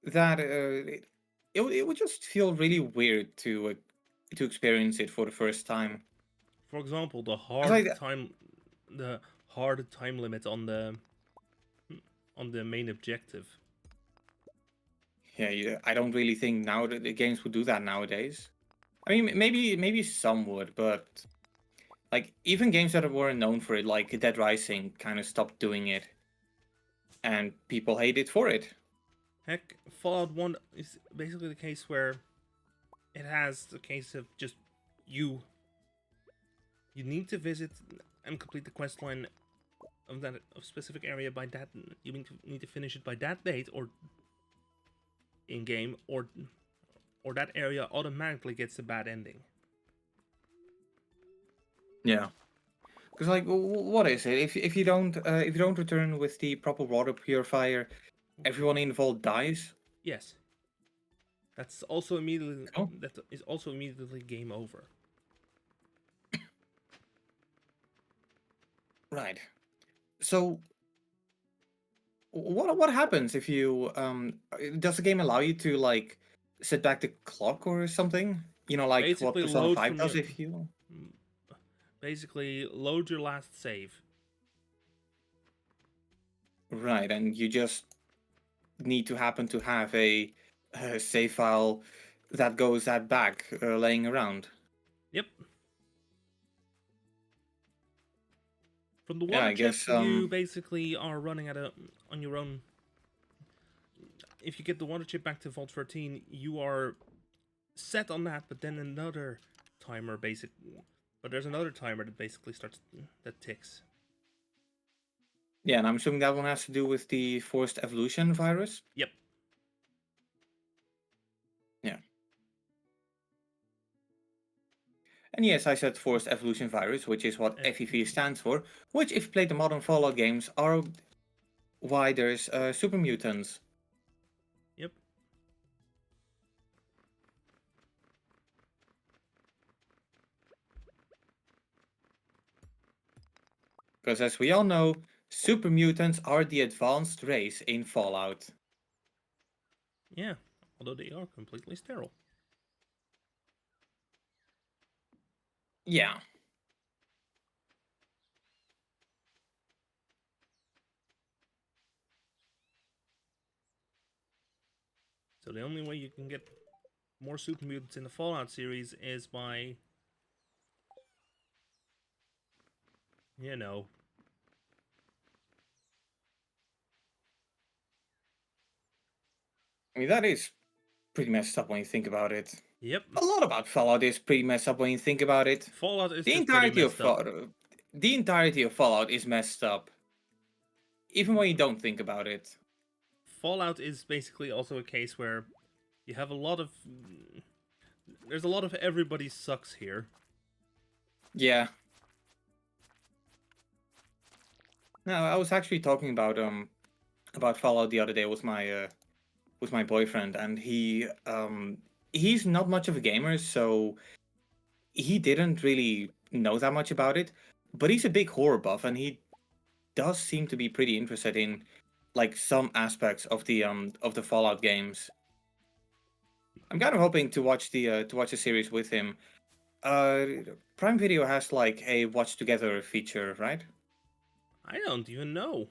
Speaker 2: that it would just feel really weird to to experience it for the first time.
Speaker 1: For example,
Speaker 2: It's like,
Speaker 1: the hard time limit on the main objective.
Speaker 2: yeah, I don't really think now that the games would do that nowadays. I mean, maybe some would, but like even games that were known for it, like Dead Rising, kind of stopped doing it, and people hate it for it.
Speaker 1: Heck, Fallout 1 is basically the case where it has the case of just you. You need to visit and complete the quest line of that of specific area by that. You need to finish it by that date or in game, or that area automatically gets a bad ending.
Speaker 2: Yeah, because like, what is it? If you don't return with the proper water purifier, everyone involved dies.
Speaker 1: Yes, that's also immediately
Speaker 2: Oh,
Speaker 1: that is also immediately game over.
Speaker 2: right. So what happens if you does the game allow you to like set back the clock or something? You know, like what
Speaker 1: Basically,
Speaker 2: Persona
Speaker 1: load
Speaker 2: 5
Speaker 1: from
Speaker 2: does
Speaker 1: your
Speaker 2: if you
Speaker 1: basically load your last save.
Speaker 2: right, and you just need to happen to have a save file that goes that back laying around.
Speaker 1: Yep. From the
Speaker 2: Yeah,
Speaker 1: water
Speaker 2: I
Speaker 1: chip,
Speaker 2: guess
Speaker 1: you basically are running on your own. If you get the water chip back to Vault 13, you are set on that, but then another timer but there's another timer that basically starts that ticks.
Speaker 2: yeah, and I'm assuming that one has to do with the forced evolution virus.
Speaker 1: Yep.
Speaker 2: Yeah. And yes, I said forced evolution virus, which is what FEV stands for, which if you play the modern Fallout games are why there's super mutants.
Speaker 1: Yep.
Speaker 2: Because as we all know, super mutants are the advanced race in Fallout.
Speaker 1: Yeah. Although they are completely sterile.
Speaker 2: Yeah.
Speaker 1: So the only way you can get more super mutants in the Fallout series is by, you know,
Speaker 2: I mean, that is pretty messed up when you think about it.
Speaker 1: yep.
Speaker 2: A lot about Fallout is pretty messed up when you think about it.
Speaker 1: Fallout is
Speaker 2: The
Speaker 1: just pretty
Speaker 2: entirety of
Speaker 1: messed up.
Speaker 2: the entirety of Fallout is messed up, even when you don't think about it.
Speaker 1: Fallout is basically also a case where you have a lot of there's a lot of everybody sucks here.
Speaker 2: Yeah. No, I was actually talking about Fallout the other day with my boyfriend, and he's not much of a gamer, so he didn't really know that much about it. But he's a big horror buff, and he does seem to be pretty interested in like some aspects of the Fallout games. I'm kind of hoping to watch the series with him. Uh, Prime Video has like a watch together feature, right?
Speaker 1: I don't even know.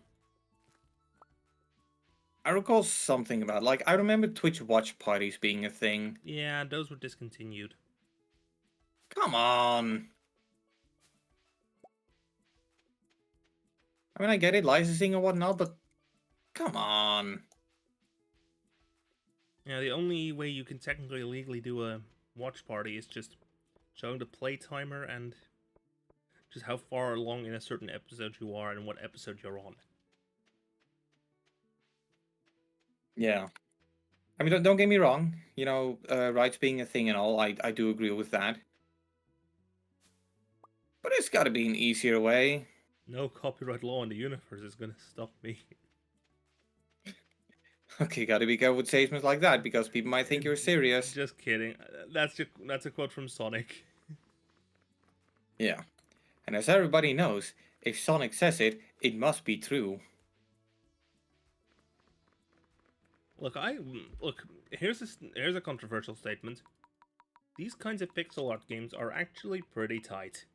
Speaker 2: I recall something about like I remember Twitch watch parties being a thing.
Speaker 1: Yeah, those were discontinued.
Speaker 2: Come on. I mean, I get it, licensing and whatnot, but come on.
Speaker 1: Yeah, the only way you can technically legally do a watch party is just showing the play timer and just how far along in a certain episode you are and what episode you're on.
Speaker 2: Yeah. I mean, don't get me wrong. You know, rights being a thing and all, I do agree with that. But it's got to be an easier way.
Speaker 1: No copyright law in the universe is gonna stop me.
Speaker 2: Okay, got to be careful with statements like that because people might think you're serious.
Speaker 1: Just kidding. That's a quote from Sonic.
Speaker 2: Yeah. And as everybody knows, if Sonic says it, it must be true.
Speaker 1: Look, here's a controversial statement. These kinds of pixel art games are actually pretty tight.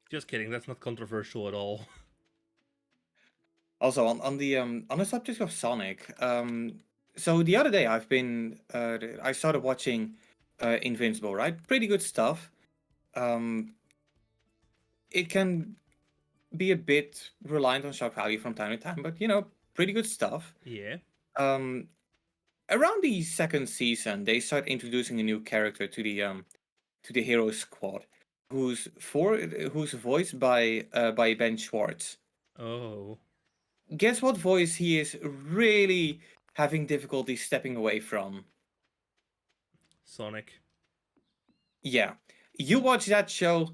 Speaker 1: Just kidding, that's not controversial at all.
Speaker 2: Also, on the subject of Sonic, so the other day I started watching Invincible, right? Pretty good stuff. Um, it can be a bit reliant on shock value from time to time, but pretty good stuff.
Speaker 1: Yeah.
Speaker 2: Um, Around the second season, they start introducing a new character to the hero squad, who's voiced by Ben Schwartz.
Speaker 1: Oh,
Speaker 2: Guess what voice he is really having difficulty stepping away from?
Speaker 1: Sonic.
Speaker 2: Yeah, you watch that show,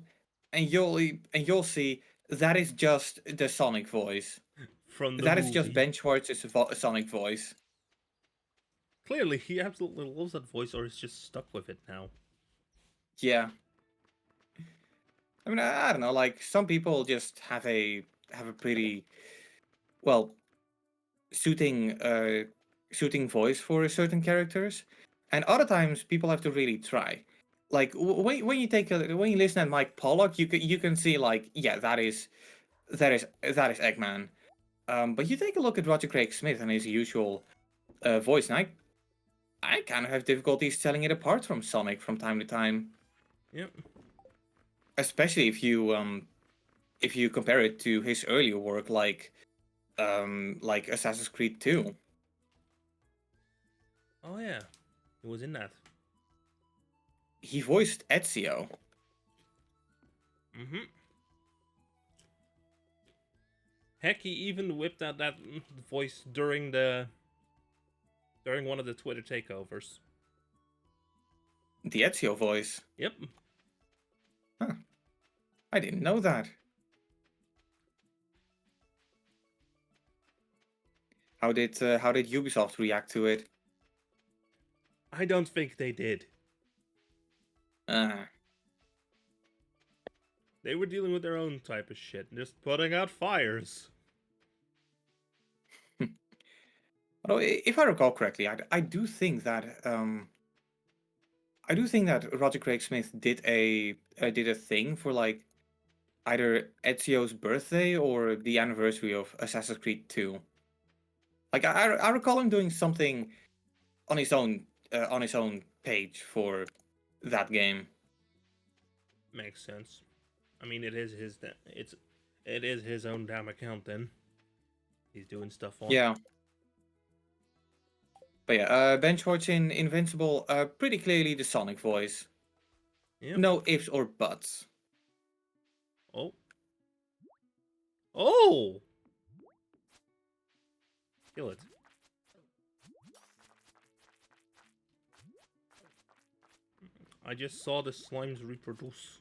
Speaker 2: and you'll see that is just the Sonic voice.
Speaker 1: From the
Speaker 2: That is just
Speaker 1: movie.
Speaker 2: Ben Schwartz's Sonic voice.
Speaker 1: Clearly, he absolutely loves that voice or is just stuck with it now.
Speaker 2: Yeah, I mean, I don't know. Like some people just have a pretty well suiting suiting voice for certain characters, and other times people have to really try. Like when when you listen at Mike Pollock, you can see like yeah that is Eggman. But you take a look at Roger Craig Smith and his usual voice, and I kind of have difficulties telling it apart from Sonic from time to time,
Speaker 1: Yep.
Speaker 2: especially if you compare it to his earlier work like Assassin's Creed 2.
Speaker 1: Oh yeah, it was in that.
Speaker 2: He voiced Ezio.
Speaker 1: Mm-hmm. Heck, he even whipped out that voice during one of the Twitter takeovers.
Speaker 2: The Ezio voice.
Speaker 1: Yep.
Speaker 2: Huh. I didn't know that. How did Ubisoft react to it?
Speaker 1: I don't think they did.
Speaker 2: Uh,
Speaker 1: They were dealing with their own type of shit, just putting out fires.
Speaker 2: although if I recall correctly, I do think that Roger Craig Smith did a thing for like either Ezio's birthday or the anniversary of Assassin's Creed 2. Like I recall him doing something on his own page for that game.
Speaker 1: Makes sense. I mean, it is his own damn account. Then he's doing stuff on.
Speaker 2: Yeah. But yeah, Ben Schwartz in Invincible, pretty clearly the Sonic voice.
Speaker 1: Yep.
Speaker 2: No ifs or buts.
Speaker 1: Oh. Oh. Kill it. I just saw the slimes reproduce.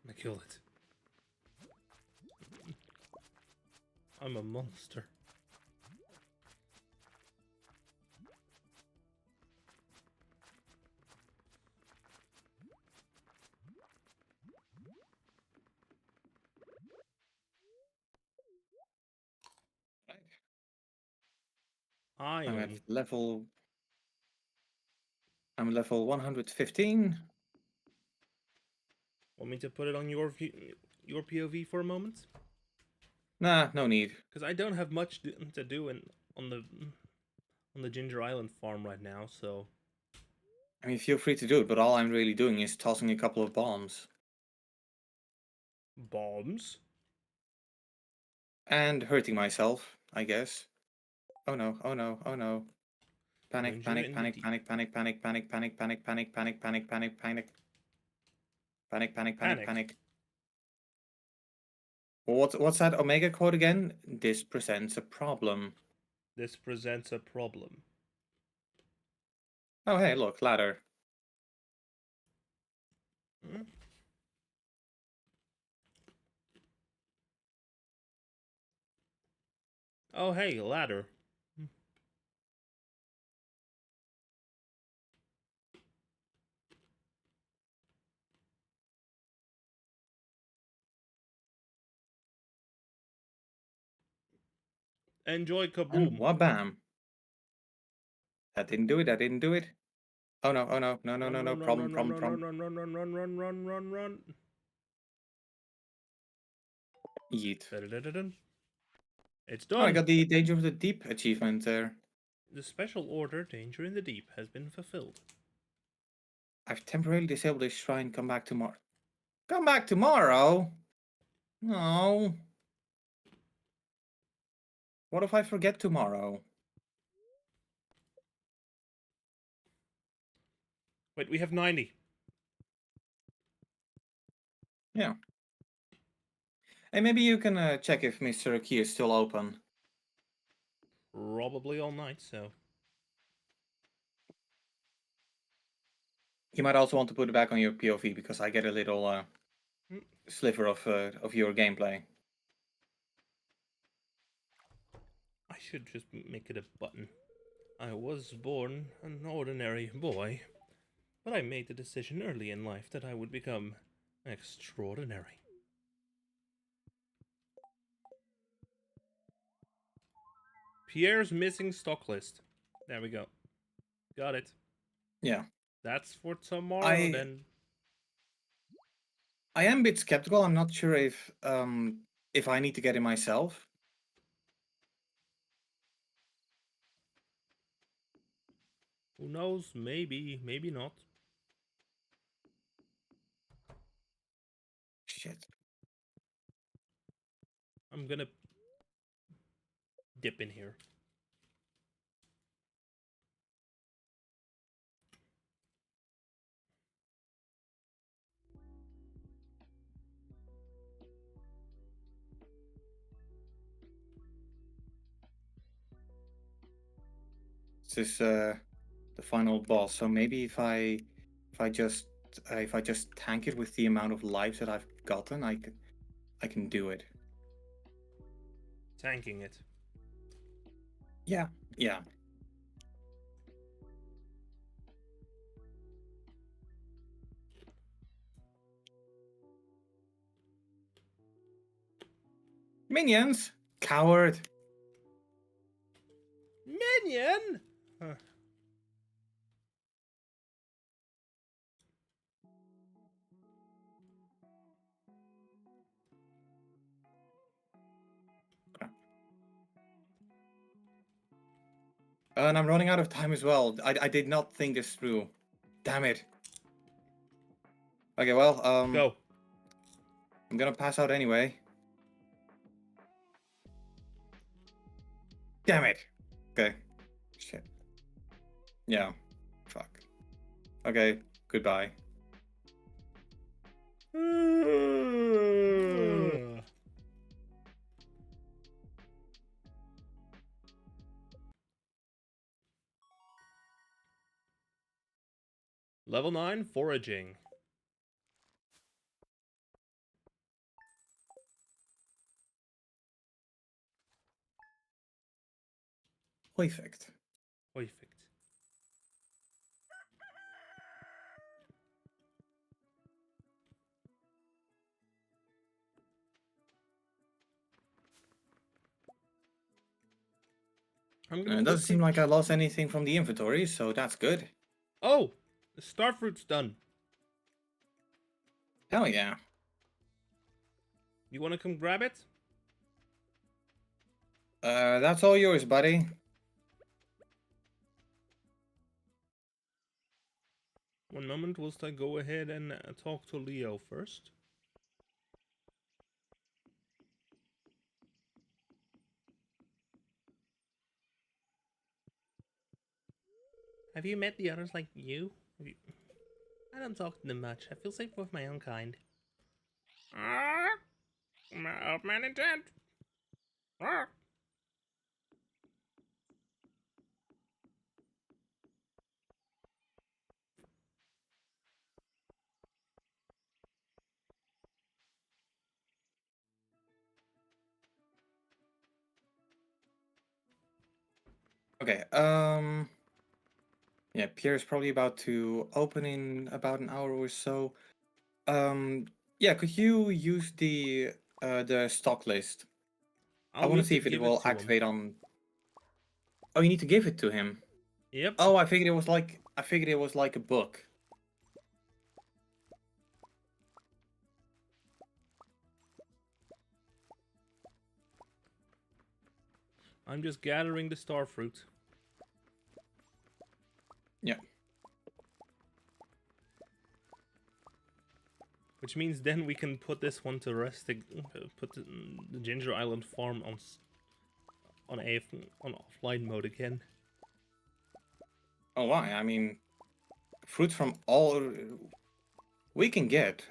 Speaker 1: I kill it. I'm a monster.
Speaker 2: Right.
Speaker 1: I
Speaker 2: I'm at
Speaker 1: am.
Speaker 2: level. I'm level 115.
Speaker 1: Want me to put it on your POV for a moment?
Speaker 2: Nah, no need.
Speaker 1: Because I don't have much to do on the Ginger Island farm right now. So
Speaker 2: I mean, feel free to do it, but all I'm really doing is tossing a couple of bombs
Speaker 1: bombs.
Speaker 2: and hurting myself, I guess. Oh no! Oh no! Oh no! Panic!
Speaker 1: Danger
Speaker 2: Panic!
Speaker 1: in the
Speaker 2: Panic!
Speaker 1: deep.
Speaker 2: Panic! Panic! Panic! Panic! Panic! Panic! Panic! Panic! Panic! Panic! Panic! Panic! Panic! Panic!
Speaker 1: Panic.
Speaker 2: Panic! What's that Omega quote again? This presents a problem.
Speaker 1: This presents a problem.
Speaker 2: Oh hey, look, ladder.
Speaker 1: Hmm? Oh hey, ladder. Enjoy
Speaker 2: And
Speaker 1: kaboom.
Speaker 2: wabam. That didn't do it. That didn't do it. Oh no! Oh no! No! No!
Speaker 1: Run,
Speaker 2: No! No!
Speaker 1: run, run,
Speaker 2: Problem!
Speaker 1: run, run,
Speaker 2: Problem!
Speaker 1: run, run,
Speaker 2: Problem!
Speaker 1: run, run, run, run, run, run, run.
Speaker 2: Yeet.
Speaker 1: Da-da-da-da-dun. It's
Speaker 2: Oh, I
Speaker 1: done.
Speaker 2: got the Danger of the Deep achievement there.
Speaker 1: The special order, Danger in the Deep, has been fulfilled.
Speaker 2: I've temporarily disabled this shrine. Come back tomorrow. Come back tomorrow? No. What if I forget tomorrow?
Speaker 1: Wait, we have 90.
Speaker 2: Yeah. Hey, maybe you can check if Mr. Key is still open.
Speaker 1: Probably all night, so.
Speaker 2: You might also want to put it back on your POV because I get a little
Speaker 1: Hmm.
Speaker 2: sliver of your gameplay.
Speaker 1: I should just make it a button. I was born an ordinary boy, but I made the decision early in life that I would become extraordinary. Pierre's missing stock list. There we go. Got it.
Speaker 2: Yeah.
Speaker 1: That's for tomorrow
Speaker 2: I
Speaker 1: then.
Speaker 2: I am a bit skeptical. I'm not sure if I need to get it myself.
Speaker 1: Who knows? Maybe, maybe not.
Speaker 2: Shit.
Speaker 1: I'm gonna dip in here.
Speaker 2: This is the final boss. So maybe if I just tank it with the amount of lives that I've gotten, I can do it.
Speaker 1: Tanking it.
Speaker 2: Yeah. Yeah. Minions, coward.
Speaker 1: Minion! Huh.
Speaker 2: And I'm running out of time as well. I did not think this through. Damn it. Okay, well,
Speaker 1: Go.
Speaker 2: I'm gonna pass out anyway. Damn it. Okay. Shit. Yeah. Fuck. Okay. Goodbye.
Speaker 1: Level 9, foraging.
Speaker 2: Perfect.
Speaker 1: Perfect. I'm gonna
Speaker 2: It
Speaker 1: go
Speaker 2: doesn't seem like I lost anything from the inventory, so that's good.
Speaker 1: Oh! The starfruit's done.
Speaker 2: Hell yeah.
Speaker 1: You wanna come grab it?
Speaker 2: That's all yours, buddy.
Speaker 1: One moment, whilst I go ahead and talk to Leo first. Have you met the others like you? I don't talk to them much. I feel safe with my own kind. Ah! My old man intent. Ah!
Speaker 2: Okay, yeah, Pierre's probably about to open in about an hour or so. Yeah, could you use the stock list? I
Speaker 1: I'll
Speaker 2: want to
Speaker 1: need
Speaker 2: see
Speaker 1: to
Speaker 2: if it
Speaker 1: give it
Speaker 2: will
Speaker 1: to him.
Speaker 2: activate on. Oh, you need to give it to him.
Speaker 1: Yep.
Speaker 2: Oh, I figured it was like a book.
Speaker 1: I'm just gathering the star fruit.
Speaker 2: Yeah.
Speaker 1: Which means then we can put this one to rest. Put the Ginger Island farm on offline mode again.
Speaker 2: Oh, why? I mean, fruit from all we can get.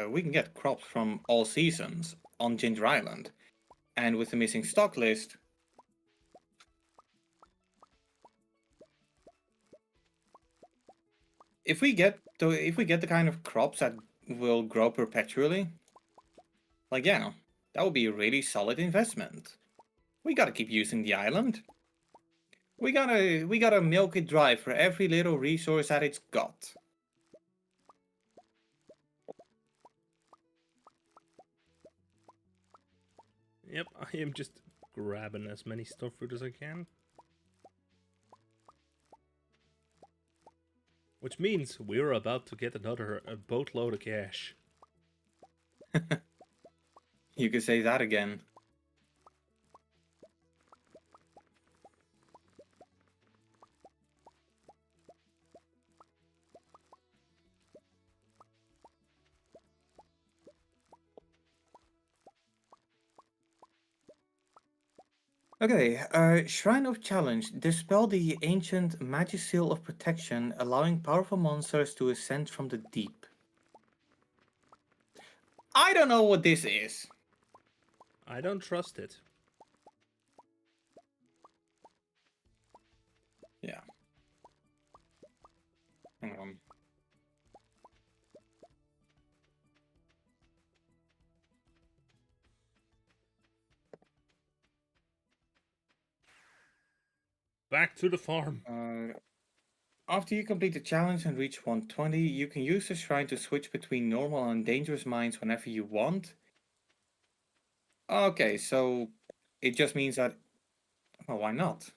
Speaker 2: We can get crops from all seasons on Ginger Island, and with the missing stock list, if we get the kind of crops that will grow perpetually, like yeah, that would be a really solid investment. We gotta keep using the island. We gotta milk it dry for every little resource that it's got.
Speaker 1: Yep, I am just grabbing as many star fruit as I can. Which means we're about to get another boatload of cash.
Speaker 2: You could say that again. Okay, Shrine of Challenge. Dispel the ancient magic seal of protection, allowing powerful monsters to ascend from the deep. I don't know what this is.
Speaker 1: I don't trust it.
Speaker 2: Yeah. Hang on.
Speaker 1: Back to the farm.
Speaker 2: After you complete the challenge and reach 120, you can use the shrine to switch between normal and dangerous mines whenever you want. Okay, so it just means that. Well, why not?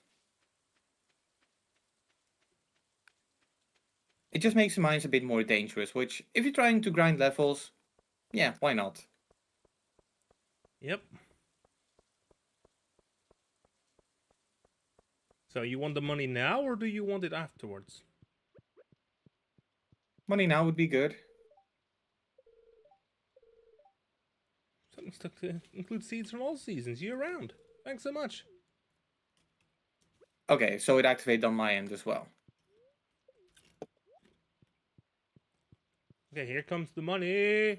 Speaker 2: It just makes the mines a bit more dangerous, which, if you're trying to grind levels, yeah, why not?
Speaker 1: Yep. So you want the money now or do you want it afterwards?
Speaker 2: Money now would be good.
Speaker 1: Something stuck to include seeds from all seasons year round. Thanks so much.
Speaker 2: Okay, so it activated on my end as well.
Speaker 1: Okay, here comes the money.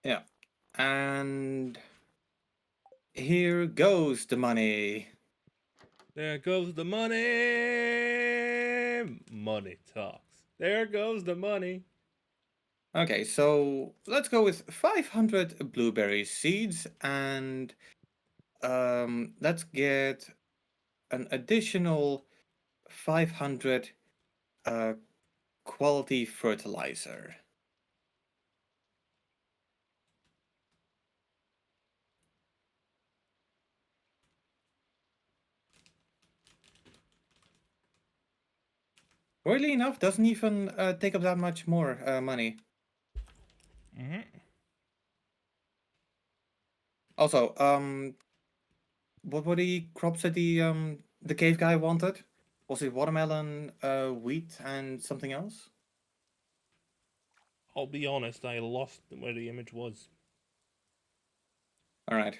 Speaker 2: Yeah. And here goes the money.
Speaker 1: There goes the money. Money talks. There goes the money.
Speaker 2: Okay, so let's go with 500 blueberry seeds and let's get an additional 500 uh, quality fertilizer. Weirdly enough, doesn't even take up that much more money. Also, what were the crops that the cave guy wanted? Was it watermelon, wheat, and something else?
Speaker 1: I'll be honest, I lost where the image was.
Speaker 2: All right.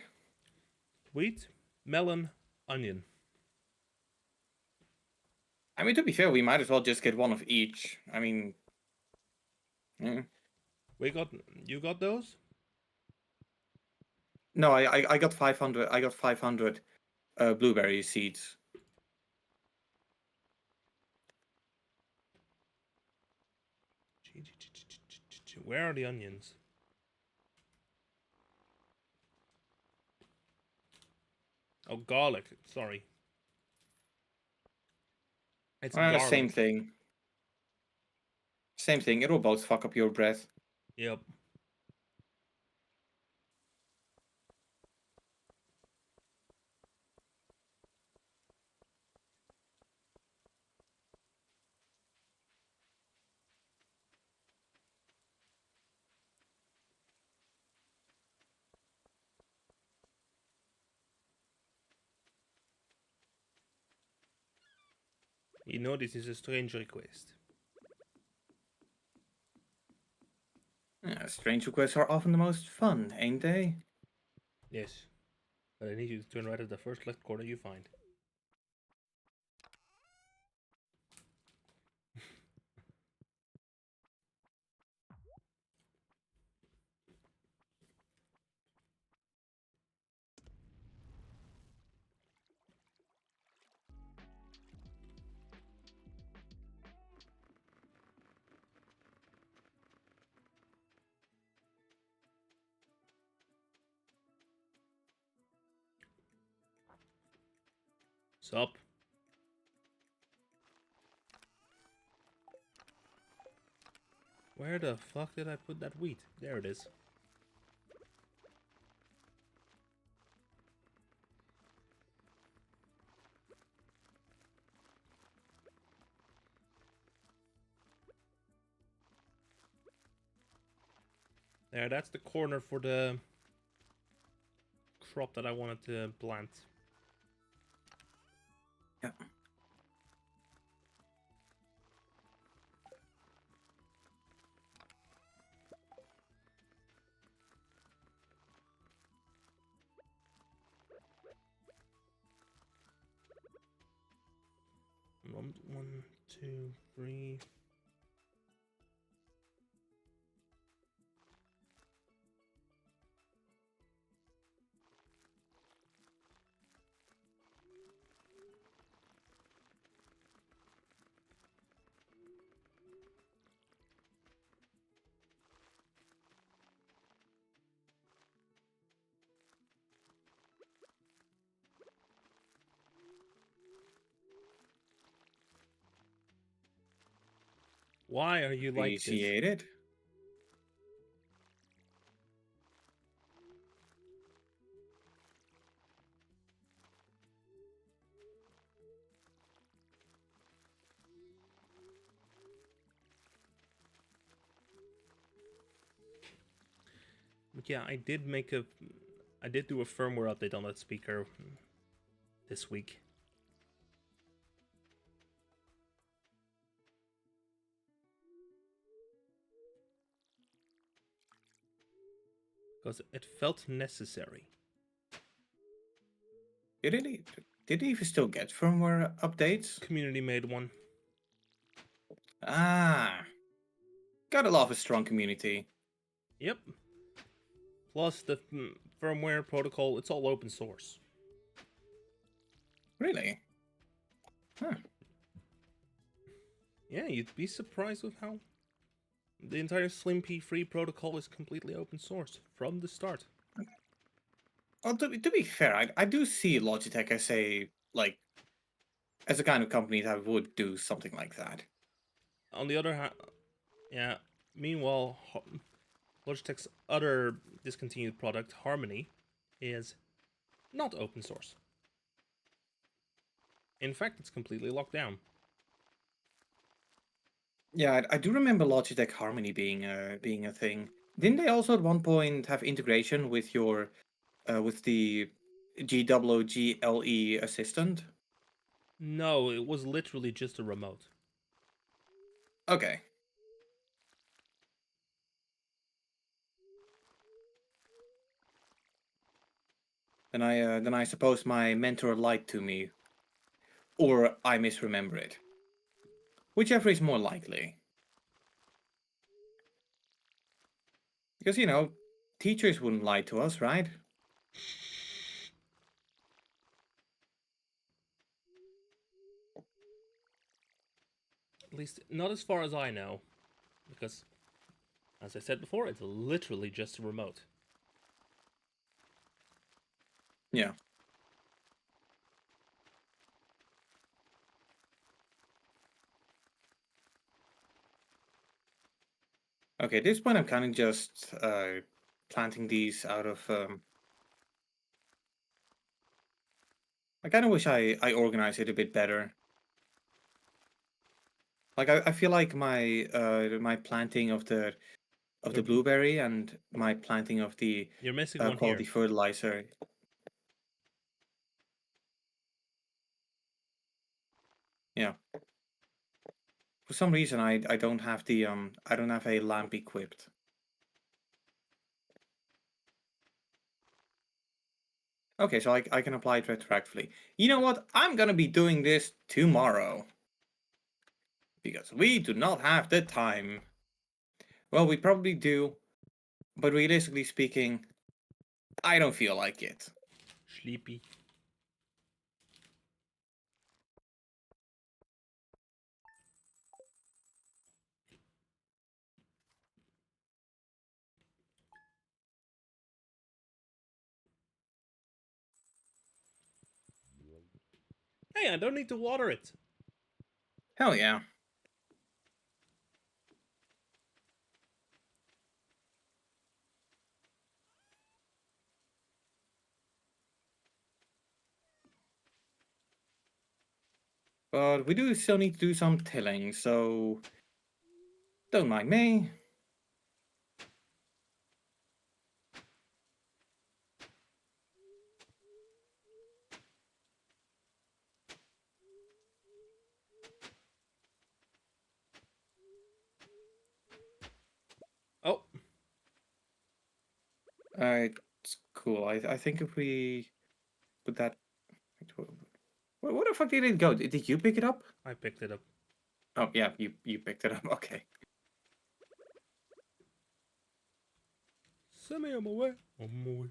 Speaker 1: Wheat, melon, onion.
Speaker 2: I mean, to be fair, we might as well just get one of each. I mean, mm.
Speaker 1: We got you got those?
Speaker 2: No, I got 500. I got 500 blueberry seeds.
Speaker 1: Where are the onions? Oh, garlic. Sorry. It's
Speaker 2: Same
Speaker 1: garlic.
Speaker 2: thing. Same thing. It will both fuck up your breath.
Speaker 1: Yep. You know this is a strange request.
Speaker 2: Yeah, strange requests are often the most fun, ain't they?
Speaker 1: Yes. But I need you to turn right at the first left corner you find. Sup? Where the fuck did I put that wheat? There it is. There, that's the corner for the crop that I wanted to plant.
Speaker 2: Yeah.
Speaker 1: One, two, three. Why are you like this?
Speaker 2: Appreciate it.
Speaker 1: But yeah, I did do a firmware update on that speaker this week. Because it felt necessary.
Speaker 2: Did it even still get firmware updates?
Speaker 1: Community made one.
Speaker 2: Ah, gotta love a strong community.
Speaker 1: Yep. Plus the firmware protocol, it's all open source.
Speaker 2: Really? Huh.
Speaker 1: Yeah, you'd be surprised with how the entire Slimpy free protocol is completely open source from the start.
Speaker 2: Well, to be fair, I do see Logitech as as a kind of company that would do something like that.
Speaker 1: On the other hand, yeah, meanwhile, Logitech's other discontinued product, Harmony, is not open source. In fact, it's completely locked down.
Speaker 2: Yeah, I do remember Logitech Harmony being a thing. Didn't they also at one point have integration with your with the GWGLE assistant?
Speaker 1: No, it was literally just a remote.
Speaker 2: Okay. Then I suppose my mentor lied to me, or I misremember it. Whichever is more likely. Because teachers wouldn't lie to us, right?
Speaker 1: At least, not as far as I know. Because, as I said before, it's literally just a remote.
Speaker 2: Yeah. Okay, at this point I'm kind of just planting these out of. I kind of wish I organized it a bit better. Like I feel like my planting of the
Speaker 1: You're,
Speaker 2: blueberry and my planting of the
Speaker 1: you're missing one
Speaker 2: quality
Speaker 1: here.
Speaker 2: fertilizer. Yeah. For some reason I don't have the I don't have a lamp equipped. Okay, so I can apply it retroactively. You know what? I'm gonna be doing this tomorrow. Because we do not have the time. Well, we probably do, but realistically speaking, I don't feel like it.
Speaker 1: Sleepy. Hey, I don't need to water it.
Speaker 2: Hell yeah. But we do still need to do some tilling, so don't mind me.
Speaker 1: Oh,
Speaker 2: Alright, cool. I think if we put that. Where the fuck did it go? Did you pick it up?
Speaker 1: I picked it up.
Speaker 2: Oh yeah, you picked it up. Okay.
Speaker 1: Send me on my way. On my way.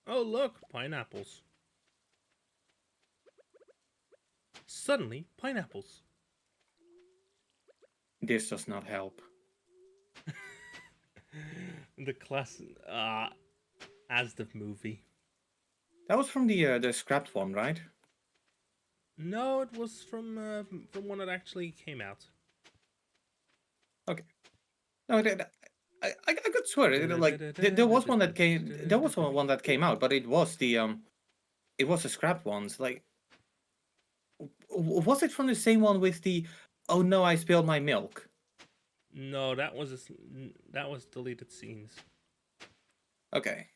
Speaker 1: Oh, look, pineapples. Suddenly, pineapples.
Speaker 2: This does not help.
Speaker 1: The class, as the movie.
Speaker 2: That was from the scrapped one, right?
Speaker 1: No, it was from one that actually came out.
Speaker 2: Okay. No, I could swear like there was one that came. There was one that came out, but it was it was the scrapped ones. Like, was it from the same one with the? Oh no, I spilled my milk.
Speaker 1: No, that was deleted scenes.
Speaker 2: Okay.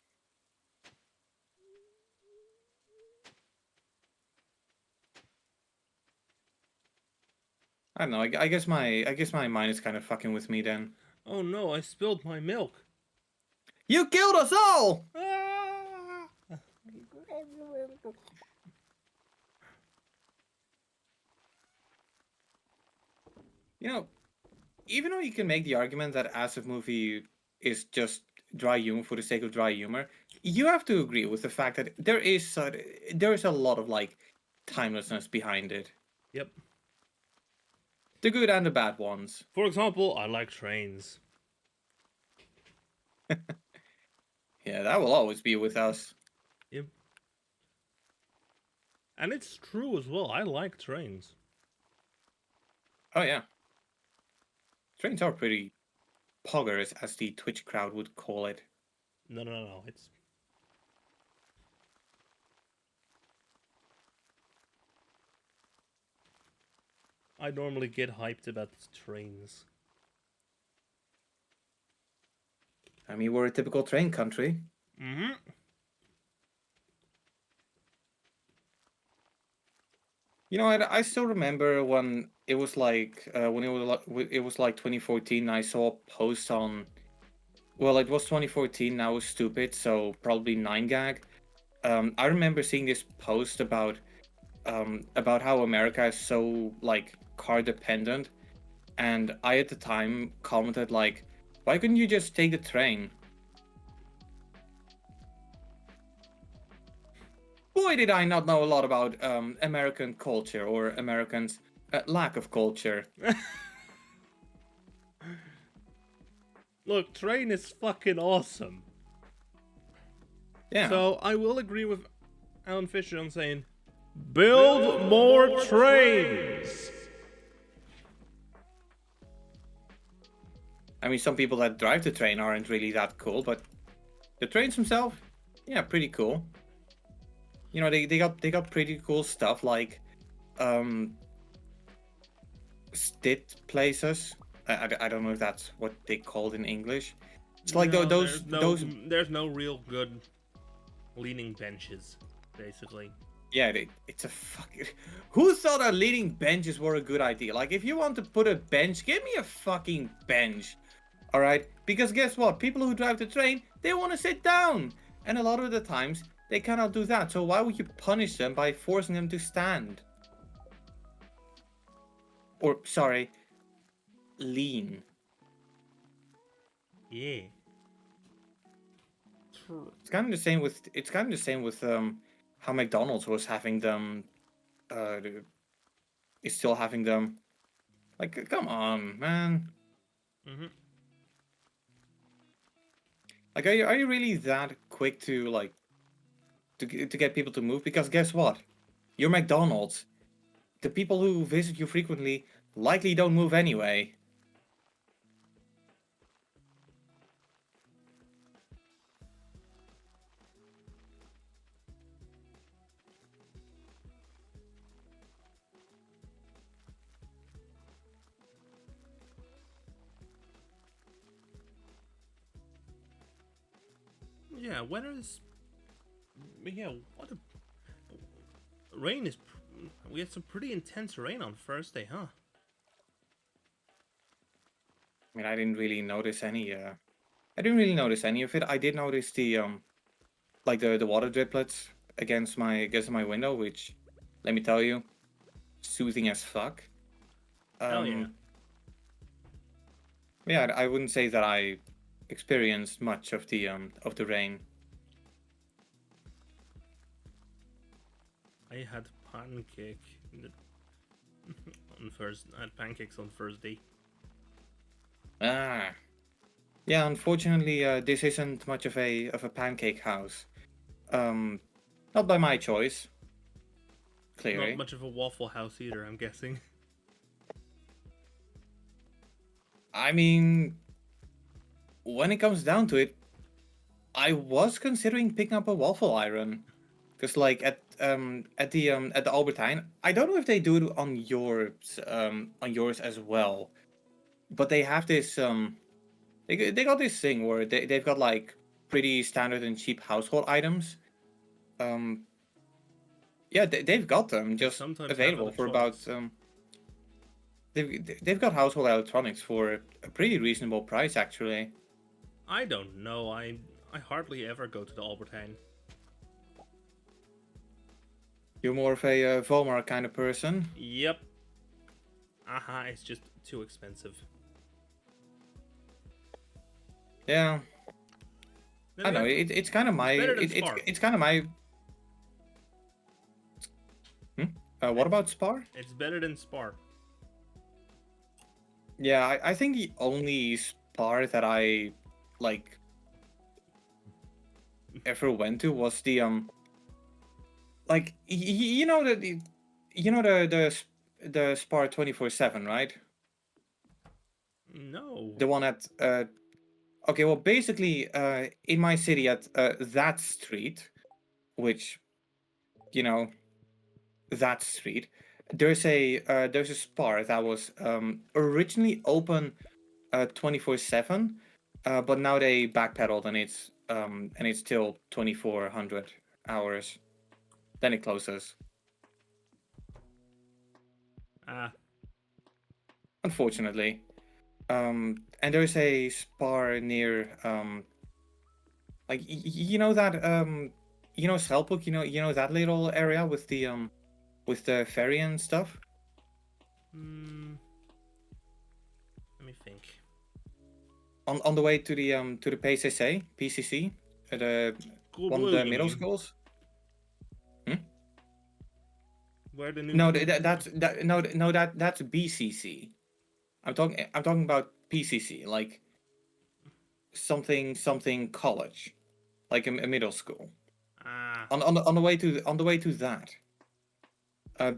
Speaker 2: I don't know. I guess my mind is kind of fucking with me then.
Speaker 1: Oh no, I spilled my milk.
Speaker 2: You killed us all.
Speaker 1: Ah!
Speaker 2: You know, even though you can make the argument that as a movie is just dry humor for the sake of dry humor, you have to agree with the fact that there is a lot of like timelessness behind it.
Speaker 1: Yep.
Speaker 2: The good and the bad ones.
Speaker 1: For example, I like trains.
Speaker 2: Yeah, that will always be with us.
Speaker 1: Yep. And it's true as well. I like trains.
Speaker 2: Oh yeah, trains are pretty poggers, as the Twitch crowd would call it.
Speaker 1: No, no, no. It's I normally get hyped about trains.
Speaker 2: I mean, we're a typical train country.
Speaker 1: Mm-hmm.
Speaker 2: You know, I still remember when it was like it was like 2014. I saw a post on. Well, it was 2014. Now it's stupid, so probably 9gag. I remember seeing this post about how America is so like car dependent, and I at the time commented like, "Why couldn't you just take the train?" Boy, did I not know a lot about American culture or Americans' lack of culture.
Speaker 1: Look, train is fucking awesome.
Speaker 2: Yeah.
Speaker 1: So I will agree with Alan Fisher on saying Build more trains.
Speaker 2: I mean, some people that drive the train aren't really that cool, but the trains themselves, yeah, pretty cool. You know, they got pretty cool stuff like stit places. I don't know if that's what they called in English. It's like
Speaker 1: No,
Speaker 2: those
Speaker 1: there's no real good leaning benches, basically.
Speaker 2: yeah, it's a fucking. Who thought that leaning benches were a good idea? Like, if you want to put a bench, give me a fucking bench. All right? Because guess what? People who drive the train, they want to sit down. And a lot of the times, they cannot do that. So why would you punish them by forcing them to stand? Or, sorry, lean.
Speaker 1: Yeah.
Speaker 2: It's kind of the same with. It's kind of the same with how McDonald's was having them. Uh, is still having them. Like, come on, man.
Speaker 1: Mhm.
Speaker 2: Like, are you really that quick to like to get people to move? Because guess what, you're McDonald's. The people who visit you frequently likely don't move anyway.
Speaker 1: Yeah, winter's. Yeah, what a. Rain is. We had some pretty intense rain on Thursday, huh?
Speaker 2: I mean, I didn't really notice any. I didn't really notice any of it. I did notice the like the water driplets against my window, which, let me tell you, soothing as fuck.
Speaker 1: Hell yeah.
Speaker 2: Yeah, I wouldn't say that I experienced much of the rain.
Speaker 1: I had pancake on Thursday. I had pancakes on Thursday.
Speaker 2: Ah, yeah. Unfortunately, this isn't much of a pancake house. Um, Not by my choice,
Speaker 1: Not
Speaker 2: clearly.
Speaker 1: much of a Waffle House either, I'm guessing.
Speaker 2: I mean, when it comes down to it, I was considering picking up a waffle iron, because like at the Albertine, I don't know if they do it on yours as well, but they have this they got this thing where they've got like pretty standard and cheap household items. Um, yeah, they've got them
Speaker 1: They
Speaker 2: just
Speaker 1: sometimes have
Speaker 2: available for about
Speaker 1: electronics.
Speaker 2: they've got household electronics for a pretty reasonable price actually.
Speaker 1: I don't know. I hardly ever go to the Albertine.
Speaker 2: You're more of a Vomar kind of person.
Speaker 1: Yep. Aha, it's just too expensive.
Speaker 2: Yeah,
Speaker 1: Then
Speaker 2: I know
Speaker 1: again,
Speaker 2: it's kind of my
Speaker 1: better than Spar.
Speaker 2: it's kind of my. What about Spar?
Speaker 1: It's better than Spar.
Speaker 2: Yeah, I think the only Spar that I like ever went to was the like you know you know the Spar 24/7, right?
Speaker 1: No.
Speaker 2: The one at okay, well basically in my city at that street, which you know that street, there's a Spar that was originally open 24/7, but now they backpedaled and it's still 2400 hours. Then it closes.
Speaker 1: Ah,
Speaker 2: Unfortunately. And there's a Spar near like you know that you know Schelphoek, you know that little area with the ferry and stuff.
Speaker 1: hmm. Let me think.
Speaker 2: On the way to the PCC, the
Speaker 1: Cool
Speaker 2: one of
Speaker 1: Blue,
Speaker 2: the
Speaker 1: you
Speaker 2: middle
Speaker 1: mean?
Speaker 2: schools.
Speaker 1: Where the new
Speaker 2: No,
Speaker 1: school?
Speaker 2: no that's BCC. I'm talking about PCC, like something college, like a middle school.
Speaker 1: Ah,
Speaker 2: On the way to that.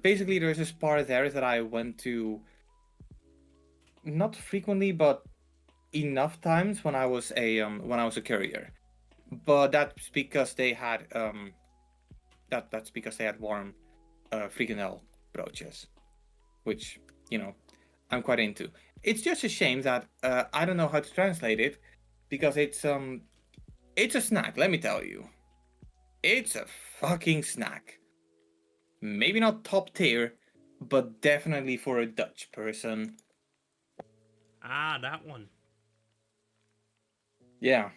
Speaker 2: Basically, there's this part there that I went to not frequently, but enough times when I was a courier. But that's because they had that's because they had warm fricandel brooches, which I'm quite into. It's just a shame that I don't know how to translate it because it's a snack. Let me tell you, it's a fucking snack. Maybe not top tier, but definitely for a Dutch person.
Speaker 1: Ah, that one.
Speaker 2: Yeah.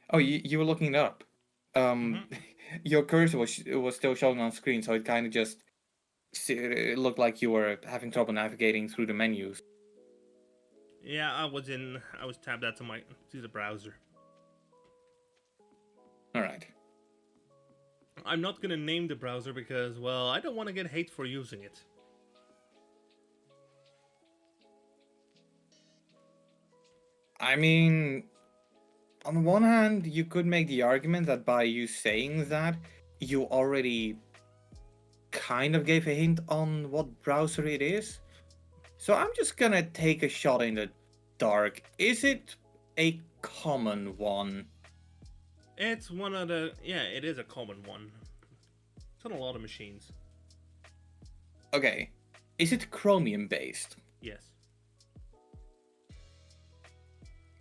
Speaker 2: Oh, you were looking it up. Um,
Speaker 1: Mm-hmm.
Speaker 2: your cursor was still showing on screen, so it kind of just it looked like you were having trouble navigating through the menus.
Speaker 1: Yeah, I was tabbed out to the browser.
Speaker 2: All right.
Speaker 1: I'm not gonna name the browser because, well, I don't want to get hate for using it.
Speaker 2: I mean, on the one hand, you could make the argument that by you saying that, you already kind of gave a hint on what browser it is. So I'm just gonna take a shot in the dark. Is it a common one?
Speaker 1: It's one of the yeah, it is a common one. It's on a lot of machines.
Speaker 2: Okay. Is it Chromium based?
Speaker 1: Yes.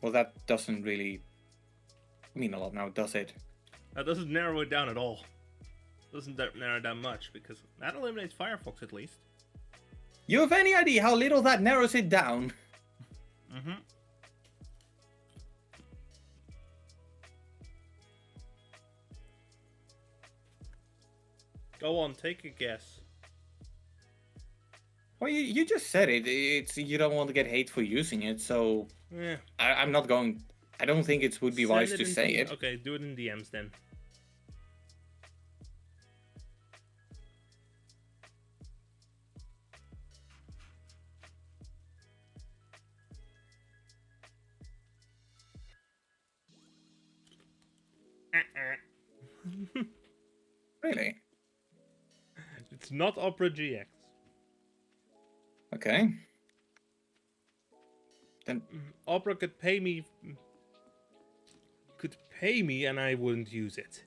Speaker 2: Well, that doesn't really mean a lot now, does it?
Speaker 1: That doesn't narrow it down at all. Doesn't narrow it down much because that eliminates Firefox at least.
Speaker 2: You have any idea how little that narrows it down?
Speaker 1: Mm-hmm. Go on, take a guess.
Speaker 2: Well, you just said it. It's you don't want to get hate for using it, so
Speaker 1: Yeah.
Speaker 2: I'm not going. I don't think it would be
Speaker 1: Send
Speaker 2: wise
Speaker 1: it
Speaker 2: to
Speaker 1: in
Speaker 2: say it.
Speaker 1: Okay, do it in DMs then.
Speaker 2: Really?
Speaker 1: It's not Opera GX.
Speaker 2: Okay. Then
Speaker 1: Opera could pay me, and I wouldn't use it.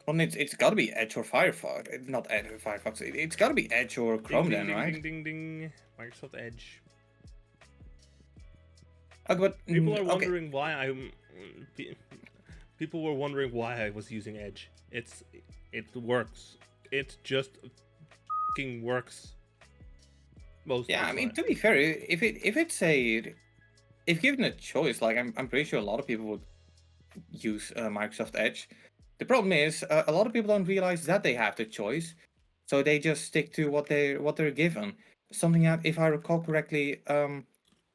Speaker 2: well, it's got to be Edge or Firefox. It's not Edge or Firefox. It's got to be Edge or Chrome
Speaker 1: Ding ding
Speaker 2: then,
Speaker 1: ding
Speaker 2: right?
Speaker 1: ding ding ding. Microsoft Edge.
Speaker 2: Okay, but
Speaker 1: People are
Speaker 2: okay.
Speaker 1: wondering why I'm. People were wondering why I was using Edge. It works. It just fucking works. Most
Speaker 2: Yeah,
Speaker 1: of
Speaker 2: I
Speaker 1: the
Speaker 2: mean,
Speaker 1: time.
Speaker 2: to be fair, if given a choice, like I'm pretty sure a lot of people would use Microsoft Edge. The problem is a lot of people don't realize that they have the choice, so they just stick to what they're given. Something that, if I recall correctly,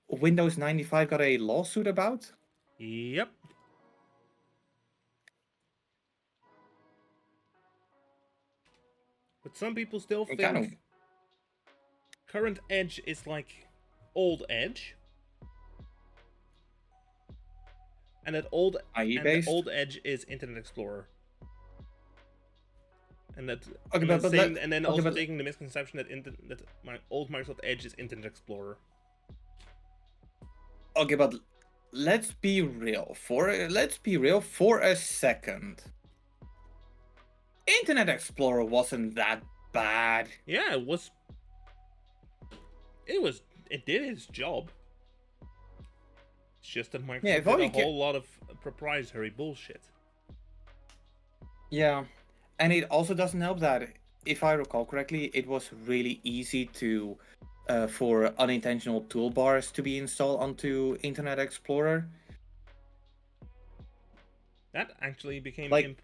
Speaker 2: Windows 95 got a lawsuit about.
Speaker 1: Yep. But some people still
Speaker 2: It kind of
Speaker 1: think current Edge is like old Edge, and
Speaker 2: IE based.
Speaker 1: Edge is Internet Explorer. And that
Speaker 2: Okay,
Speaker 1: and then
Speaker 2: but let
Speaker 1: saying and then
Speaker 2: okay,
Speaker 1: also
Speaker 2: but
Speaker 1: taking the misconception that my old Microsoft Edge is Internet Explorer.
Speaker 2: okay, but let's be real for a second. Internet Explorer wasn't that bad.
Speaker 1: Yeah, it was. It did its job. It's just that
Speaker 2: Yeah,
Speaker 1: Microsoft
Speaker 2: if
Speaker 1: did
Speaker 2: all
Speaker 1: a
Speaker 2: you can.
Speaker 1: whole lot of proprietary bullshit.
Speaker 2: Yeah, and it also doesn't help that, if I recall correctly, it was really easy to for unintentional toolbars to be installed onto Internet Explorer.
Speaker 1: That actually
Speaker 2: Like,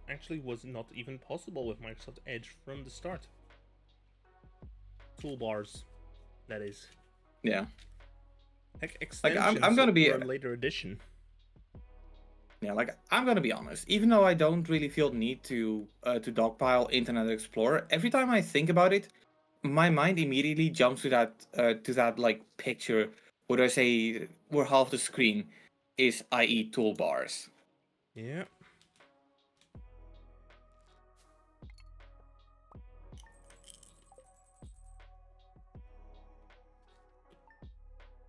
Speaker 1: actually was not even possible with Microsoft Edge from the start. Toolbars, that is.
Speaker 2: yeah,
Speaker 1: Heck,
Speaker 2: like
Speaker 1: extensions
Speaker 2: I'm gonna be
Speaker 1: were a later addition.
Speaker 2: yeah, like I'm gonna be honest. Even though I don't really feel the need to dogpile Internet Explorer, every time I think about it, my mind immediately jumps to that like picture where I say where half the screen is IE toolbars.
Speaker 1: Yeah.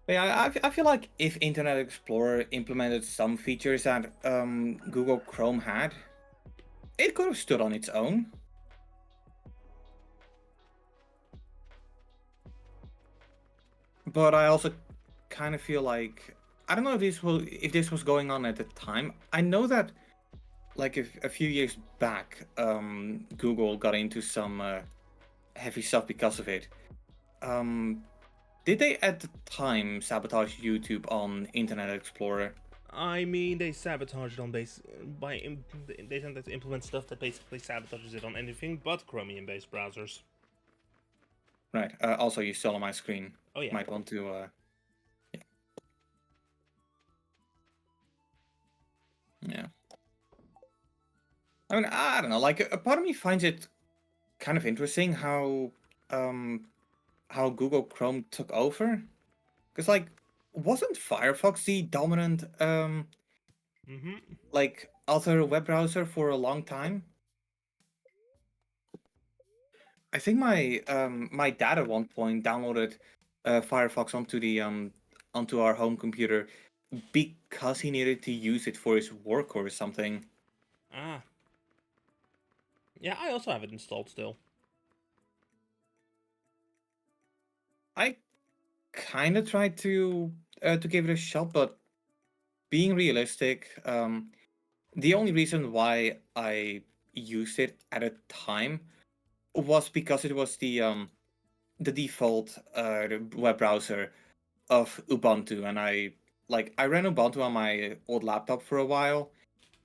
Speaker 2: But yeah, I feel like if Internet Explorer implemented some features that Google Chrome had, it could have stood on its own. But I also kind of feel like I don't know if this was going on at the time. I know that like a few years back, Google got into some heavy stuff because of it. Um, did they at the time sabotage YouTube on Internet Explorer?
Speaker 1: I mean, they sabotage it on they tend to implement stuff that basically sabotages it on anything but Chromium-based browsers.
Speaker 2: Right. Also, you still on my screen.
Speaker 1: Oh yeah.
Speaker 2: Might want to. Yeah. Yeah. I mean, I don't know. Like, a part of me finds it kind of interesting um how Google Chrome took over. Because like, wasn't Firefox the dominant
Speaker 1: Mm-hmm.
Speaker 2: like other web browser for a long time? I think my dad at one point downloaded Firefox onto our home computer because he needed to use it for his work or something.
Speaker 1: Ah. Yeah, I also have it installed still.
Speaker 2: I kind of tried to give it a shot, but being realistic, the only reason why I used it at a time was because it was the default web browser of Ubuntu, and I ran Ubuntu on my old laptop for a while,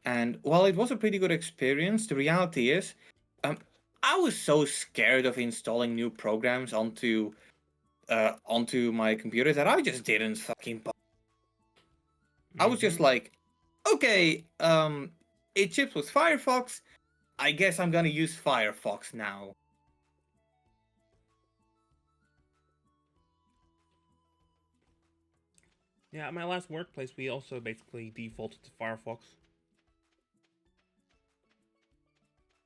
Speaker 2: and while it was a pretty good experience, the reality is, um, I was so scared of installing new programs onto my computer that I just didn't fucking. I was just
Speaker 1: Mm-hmm.
Speaker 2: like, okay, it ships with Firefox. I guess I'm gonna use Firefox now.
Speaker 1: Yeah, at my last workplace, we also basically defaulted to Firefox.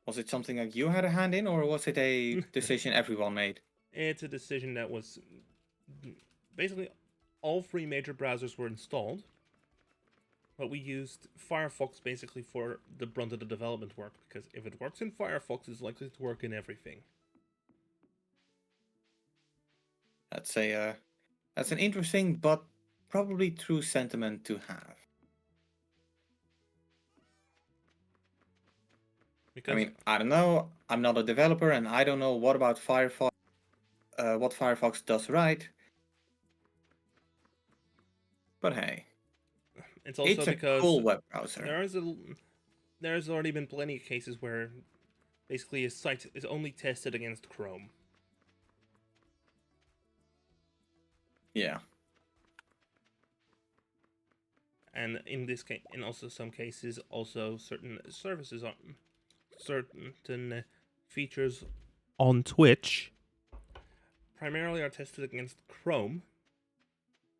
Speaker 2: Was it something that you had a hand in, or was it a decision everyone made?
Speaker 1: It's a decision that was basically all three major browsers were installed, but we used Firefox basically for the brunt of the development work because if it works in Firefox, it's likely to work in everything.
Speaker 2: That's a that's an interesting but probably true sentiment to have. I
Speaker 1: Because
Speaker 2: mean, I don't know. I'm not a developer, and I don't know what Firefox does right. But hey,
Speaker 1: it's also
Speaker 2: it's a
Speaker 1: because
Speaker 2: cool web browser.
Speaker 1: there is a there's already been plenty of cases where basically a site is only tested against Chrome.
Speaker 2: Yeah.
Speaker 1: And in this case, in also some cases, also certain services are certain features on Twitch primarily are tested against Chrome.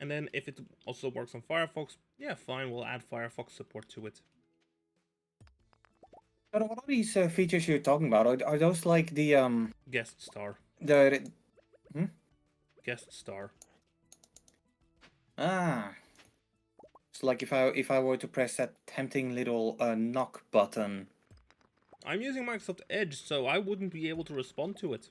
Speaker 1: And then if it also works on Firefox, yeah, fine, we'll add Firefox support to it.
Speaker 2: But what are these features you're talking about? Are those like
Speaker 1: Guest star.
Speaker 2: the hmm?
Speaker 1: Guest star.
Speaker 2: Ah, it's like if I were to press that tempting little knock button.
Speaker 1: I'm using Microsoft Edge, so I wouldn't be able to respond to it.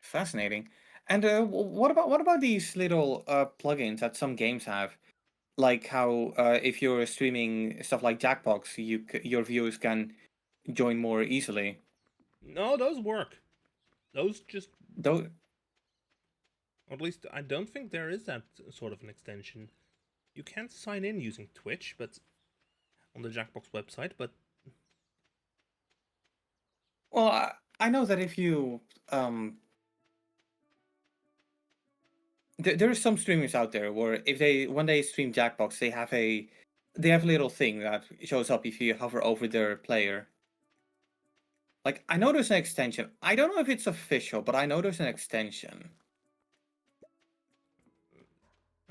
Speaker 2: Fascinating. And what about these little plugins that some games have? Like how if you're streaming stuff like Jackbox, your viewers can join more easily.
Speaker 1: No, those work. Those just,
Speaker 2: Though,
Speaker 1: or at least I don't think there is that sort of an extension. You can't sign in using Twitch, but on the Jackbox website, but
Speaker 2: well, I know that if you there are some streamers out there where if they when they stream Jackbox, they have a little thing that shows up if you hover over their player. Like I know there's an extension. I don't know if it's official, but I know there's an extension.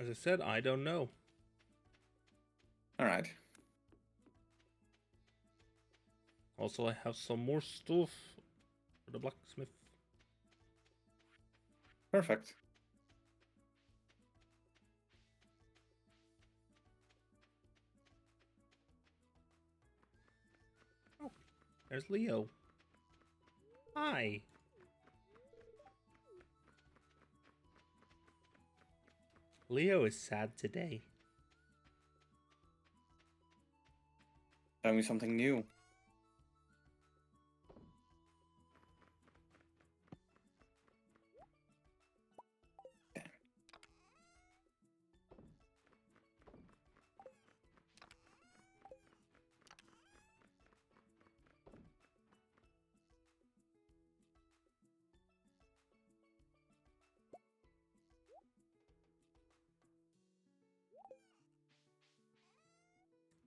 Speaker 1: as I said, I don't know.
Speaker 2: All right.
Speaker 1: Also, I have some more stuff for the blacksmith.
Speaker 2: Perfect.
Speaker 1: There's Leo. Hi. Leo is sad today.
Speaker 2: Tell me something new.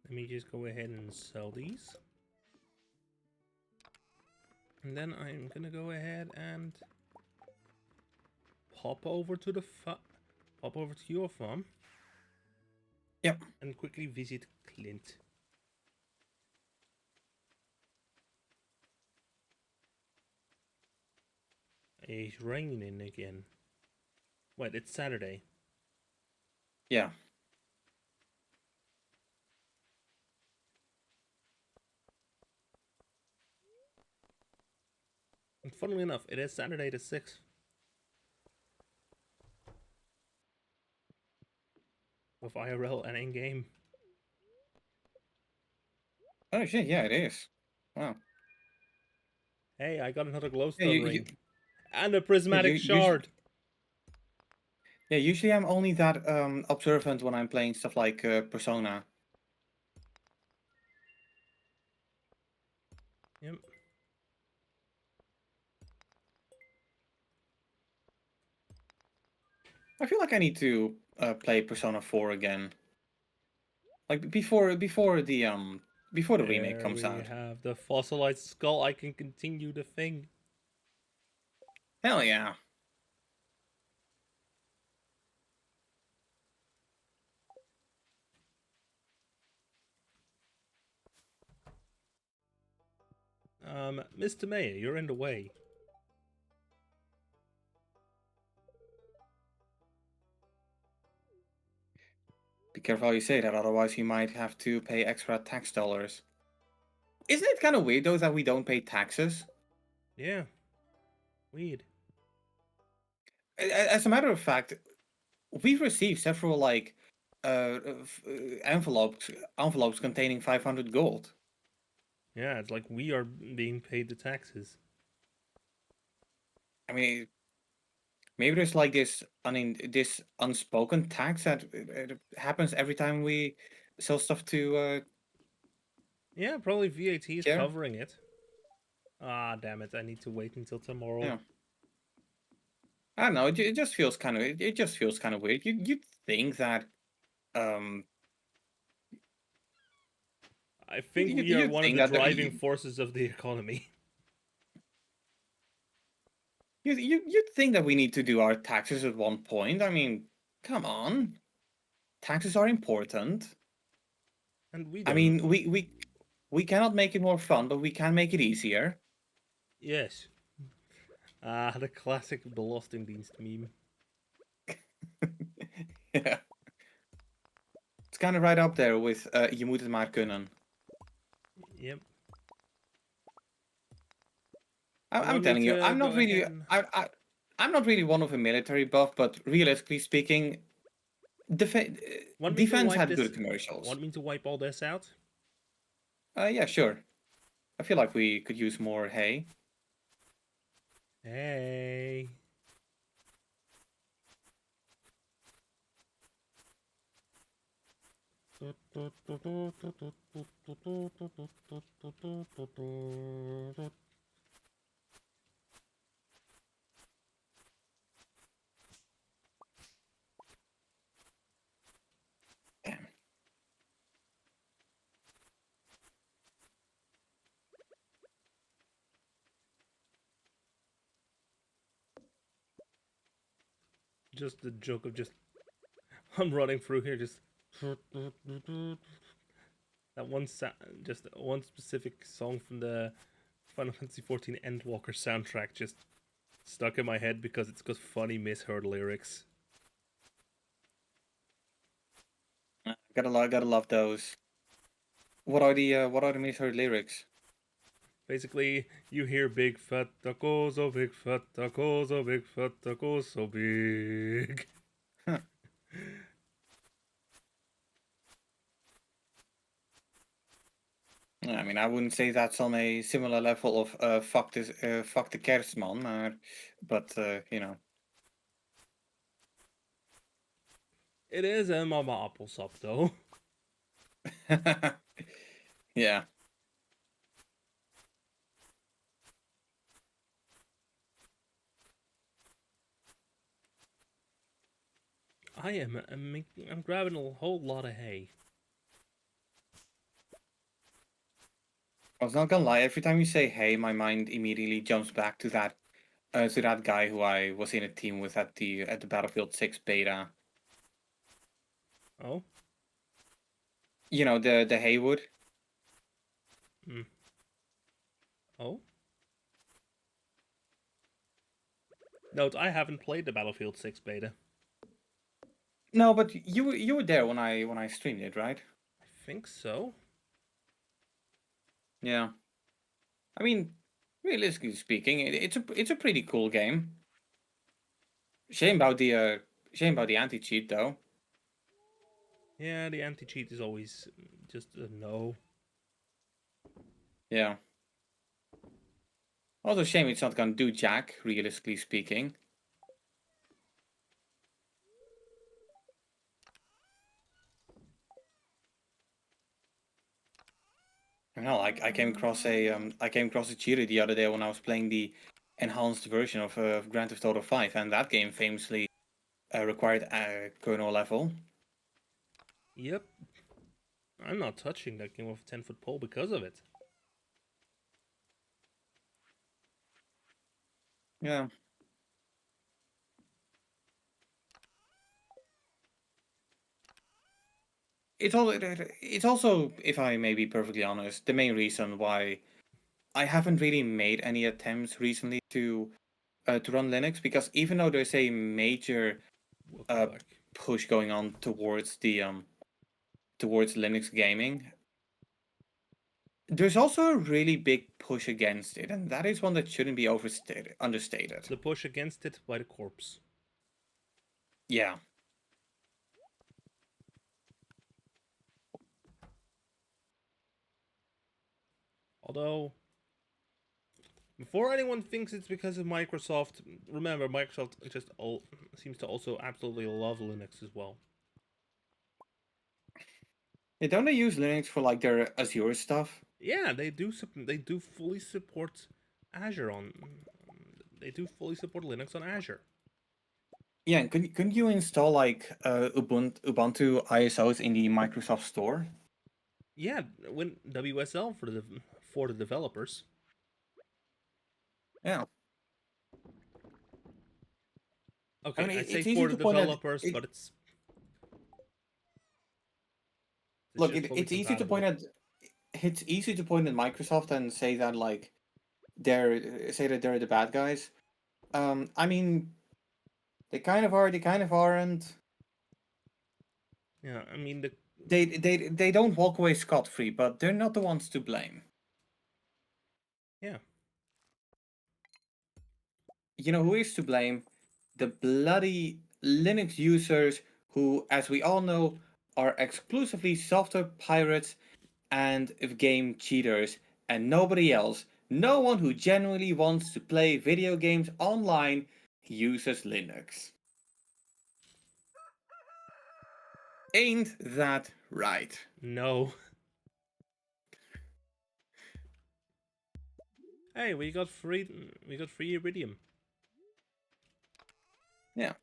Speaker 1: Let me just go ahead and sell these. And then I'm gonna go ahead and pop over to your farm.
Speaker 2: Yep.
Speaker 1: And quickly visit Clint. It's raining again. Wait, it's Saturday.
Speaker 2: Yeah.
Speaker 1: And funnily enough, it is Saturday the 6th. With IRL and in-game.
Speaker 2: Oh shit, yeah, it is. Wow.
Speaker 1: Hey, I got another glowstone
Speaker 2: Yeah,
Speaker 1: ring. And a prismatic shard.
Speaker 2: Yeah, usually I'm only that observant when I'm playing stuff like Persona.
Speaker 1: Yep.
Speaker 2: I feel like I need to play Persona 4 again. Like before the remake
Speaker 1: There
Speaker 2: comes
Speaker 1: we
Speaker 2: out.
Speaker 1: have the fossilized skull. I can continue the thing.
Speaker 2: Hell yeah.
Speaker 1: Mr. Mayor, you're in the way.
Speaker 2: Be careful how you say that, otherwise you might have to pay extra tax dollars. Isn't it kind of weird though that we don't pay taxes?
Speaker 1: Yeah. Weird.
Speaker 2: As a matter of fact, we've received several like envelopes containing 500 gold.
Speaker 1: Yeah, it's like we are being paid the taxes.
Speaker 2: I mean, maybe there's like this unspoken tax that it happens every time we sell stuff to
Speaker 1: Yeah, probably VAT is
Speaker 2: here.
Speaker 1: covering it. Ah, damn it. I need to wait until tomorrow.
Speaker 2: Yeah. I don't know. It just feels kind of it just feels kind of weird. You'd think that um
Speaker 1: I think we are
Speaker 2: you'd
Speaker 1: one of
Speaker 2: think
Speaker 1: the
Speaker 2: that
Speaker 1: driving forces of the economy.
Speaker 2: you'd think that we need to do our taxes at one point. I mean, come on, taxes are important.
Speaker 1: And we
Speaker 2: I
Speaker 1: don't.
Speaker 2: mean, we cannot make it more fun, but we can make it easier.
Speaker 1: Yes. Ah, the classic Belastingdienst meme.
Speaker 2: Yeah. It's kind of right up there with je moet het maar kunnen.
Speaker 1: Yep. You
Speaker 2: I'm
Speaker 1: want me
Speaker 2: telling you,
Speaker 1: to go ahead and...
Speaker 2: I'm not really one of a military buff, but realistically speaking,
Speaker 1: Want me to
Speaker 2: defense
Speaker 1: wipe
Speaker 2: had
Speaker 1: this...
Speaker 2: good commercials.
Speaker 1: Want me to wipe all this out?
Speaker 2: Yeah, sure. I feel like we could use more hay.
Speaker 1: Hey.
Speaker 2: Damn.
Speaker 1: Just the joke of just... I'm running through here just... That one just one specific song from the Final Fantasy XIV Endwalker soundtrack just stuck in my head because it's got funny misheard lyrics.
Speaker 2: Gotta love those. What are the misheard lyrics?
Speaker 1: Basically, you hear big fat tacos, oh big fat tacos, oh big fat tacos, so big.
Speaker 2: I mean, I wouldn't say that's on a similar level of fuck the kerstman, but you know.
Speaker 1: It is a mama apple sop though.
Speaker 2: Yeah.
Speaker 1: I'm grabbing a whole lot of hay.
Speaker 2: I was not gonna lie, every time you say hey, my mind immediately jumps back to that guy who I was in a team with at the Battlefield 6 beta.
Speaker 1: Oh?
Speaker 2: You know, the Haywood.
Speaker 1: Hmm. Oh? Note, I haven't played the Battlefield 6 beta.
Speaker 2: No, but you were there when I streamed it, right?
Speaker 1: I think so.
Speaker 2: Yeah. I mean, realistically speaking, it's a pretty cool game. Shame about the anti-cheat though.
Speaker 1: Yeah, the anti-cheat is always just a no.
Speaker 2: Yeah. Also, shame it's not gonna do jack, realistically speaking. I know, like I came across a cheater the other day when I was playing the enhanced version of Grand Theft Auto 5, and that game famously required kernel level.
Speaker 1: Yep. I'm not touching that game with a 10-foot pole because of it.
Speaker 2: Yeah. It's also, if I may be perfectly honest, the main reason why I haven't really made any attempts recently to run Linux, because even though there's a major
Speaker 1: Welcome
Speaker 2: uh,
Speaker 1: back.
Speaker 2: push going on towards Linux gaming, there's also a really big push against it, and that is one that shouldn't be understated.
Speaker 1: The push against it by the corpse.
Speaker 2: Yeah.
Speaker 1: Although, before anyone thinks it's because of Microsoft, remember Microsoft seems to also absolutely love Linux as well.
Speaker 2: Don't they use Linux for like their Azure stuff?
Speaker 1: Yeah, they do. They do fully support Azure on. They do fully support Linux on Azure.
Speaker 2: Yeah, and couldn't you install like Ubuntu ISOs in the Microsoft Store?
Speaker 1: Yeah, when WSL for the developers.
Speaker 2: Yeah. I
Speaker 1: Okay,
Speaker 2: mean,
Speaker 1: I'd say
Speaker 2: it's easy
Speaker 1: for the
Speaker 2: to point out.
Speaker 1: developers, but it's
Speaker 2: Look,
Speaker 1: just fully
Speaker 2: it's easy to point
Speaker 1: compatible.
Speaker 2: at. It's easy to point at Microsoft and say that like they're the bad guys. I mean, they kind of are. They kind of aren't.
Speaker 1: Yeah, I mean the
Speaker 2: They don't walk away scot free, but they're not the ones to blame.
Speaker 1: yeah.
Speaker 2: You know who is to blame? The bloody Linux users who, as we all know, are exclusively software pirates and game cheaters, and nobody else. No one who genuinely wants to play video games online uses Linux. Ain't that right?
Speaker 1: No. Hey, we got free. We got free iridium.
Speaker 2: Yeah.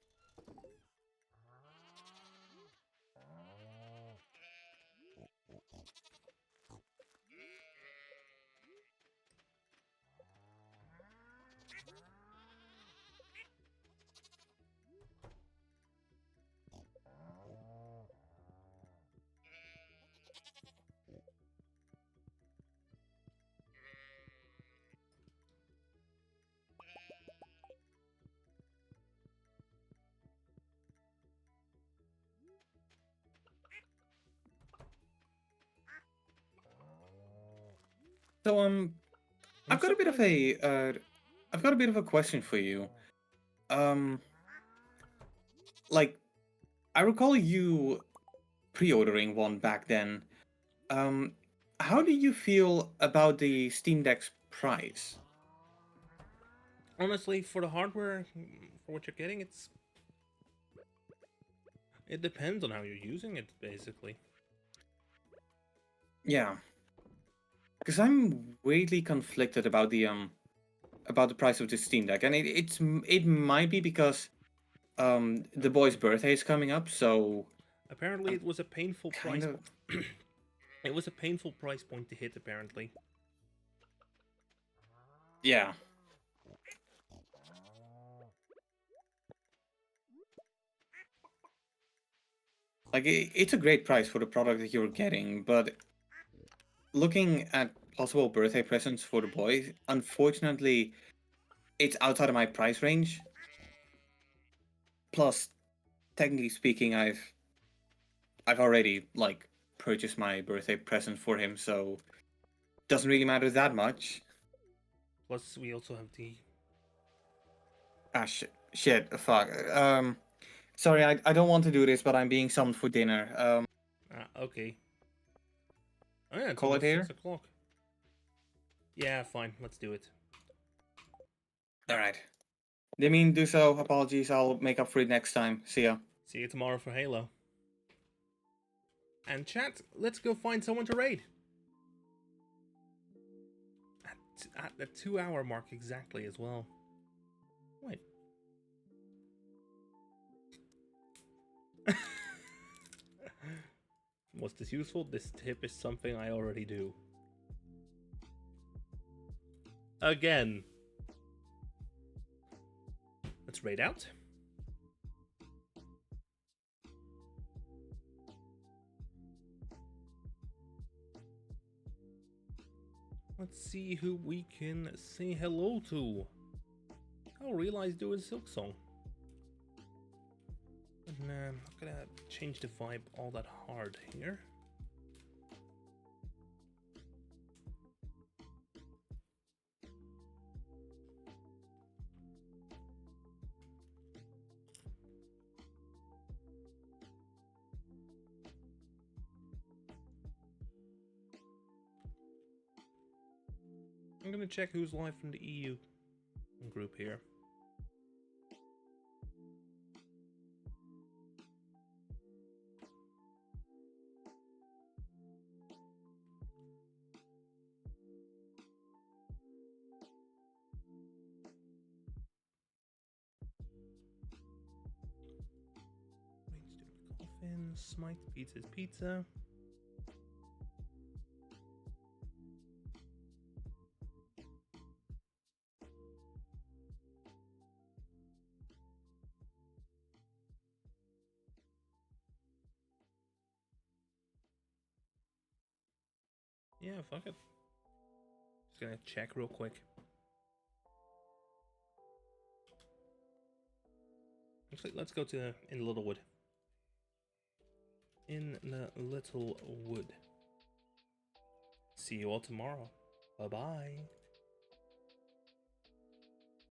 Speaker 2: So
Speaker 1: I'm
Speaker 2: I've got a bit of
Speaker 1: surprised.
Speaker 2: I've got a bit of a question for you. Um, like I recall you pre-ordering one back then. Um, how do you feel about the Steam Deck's price?
Speaker 1: Honestly, for the hardware, for what you're getting, it depends on how you're using it, basically.
Speaker 2: Yeah, because I'm weirdly conflicted about the price of the Steam Deck, and it might be because the boy's birthday is coming up, so
Speaker 1: Apparently,
Speaker 2: I'm
Speaker 1: it was a painful
Speaker 2: kind
Speaker 1: price.
Speaker 2: of
Speaker 1: It was a painful price point to hit. Apparently,
Speaker 2: yeah. Like it's a great price for the product that you're getting, but looking at possible birthday presents for the boy, unfortunately, it's outside of my price range. Plus, technically speaking, I've already like purchased my birthday present for him, so doesn't really matter that much.
Speaker 1: plus we also have the.
Speaker 2: Ah shit, fuck. Sorry, I don't want to do this, but I'm being summoned for dinner.
Speaker 1: Okay. Oh yeah, it's
Speaker 2: Call it
Speaker 1: almost
Speaker 2: here.
Speaker 1: 6 o'clock. Yeah, fine. Let's do it.
Speaker 2: All right. Didn't mean to do so. Apologies. I'll make up for it next time. See ya.
Speaker 1: See you tomorrow for Halo. And chat, let's go find someone to raid. At the 2 hour mark exactly as well. Wait. Was this useful? This tip is something I already do. Again. Let's raid out. Let's see who we can say hello to. Oh, realize doing Silk Song. But nah, I'm not gonna change the vibe all that hard here. I'm gonna check who's live from the EU group here. Rainstorm Coffin, Smite Pizza's Pizza. Yeah, fuck it. Just gonna check real quick. Actually, let's go to in Littlewood. In the Littlewood. See you all tomorrow. Bye bye.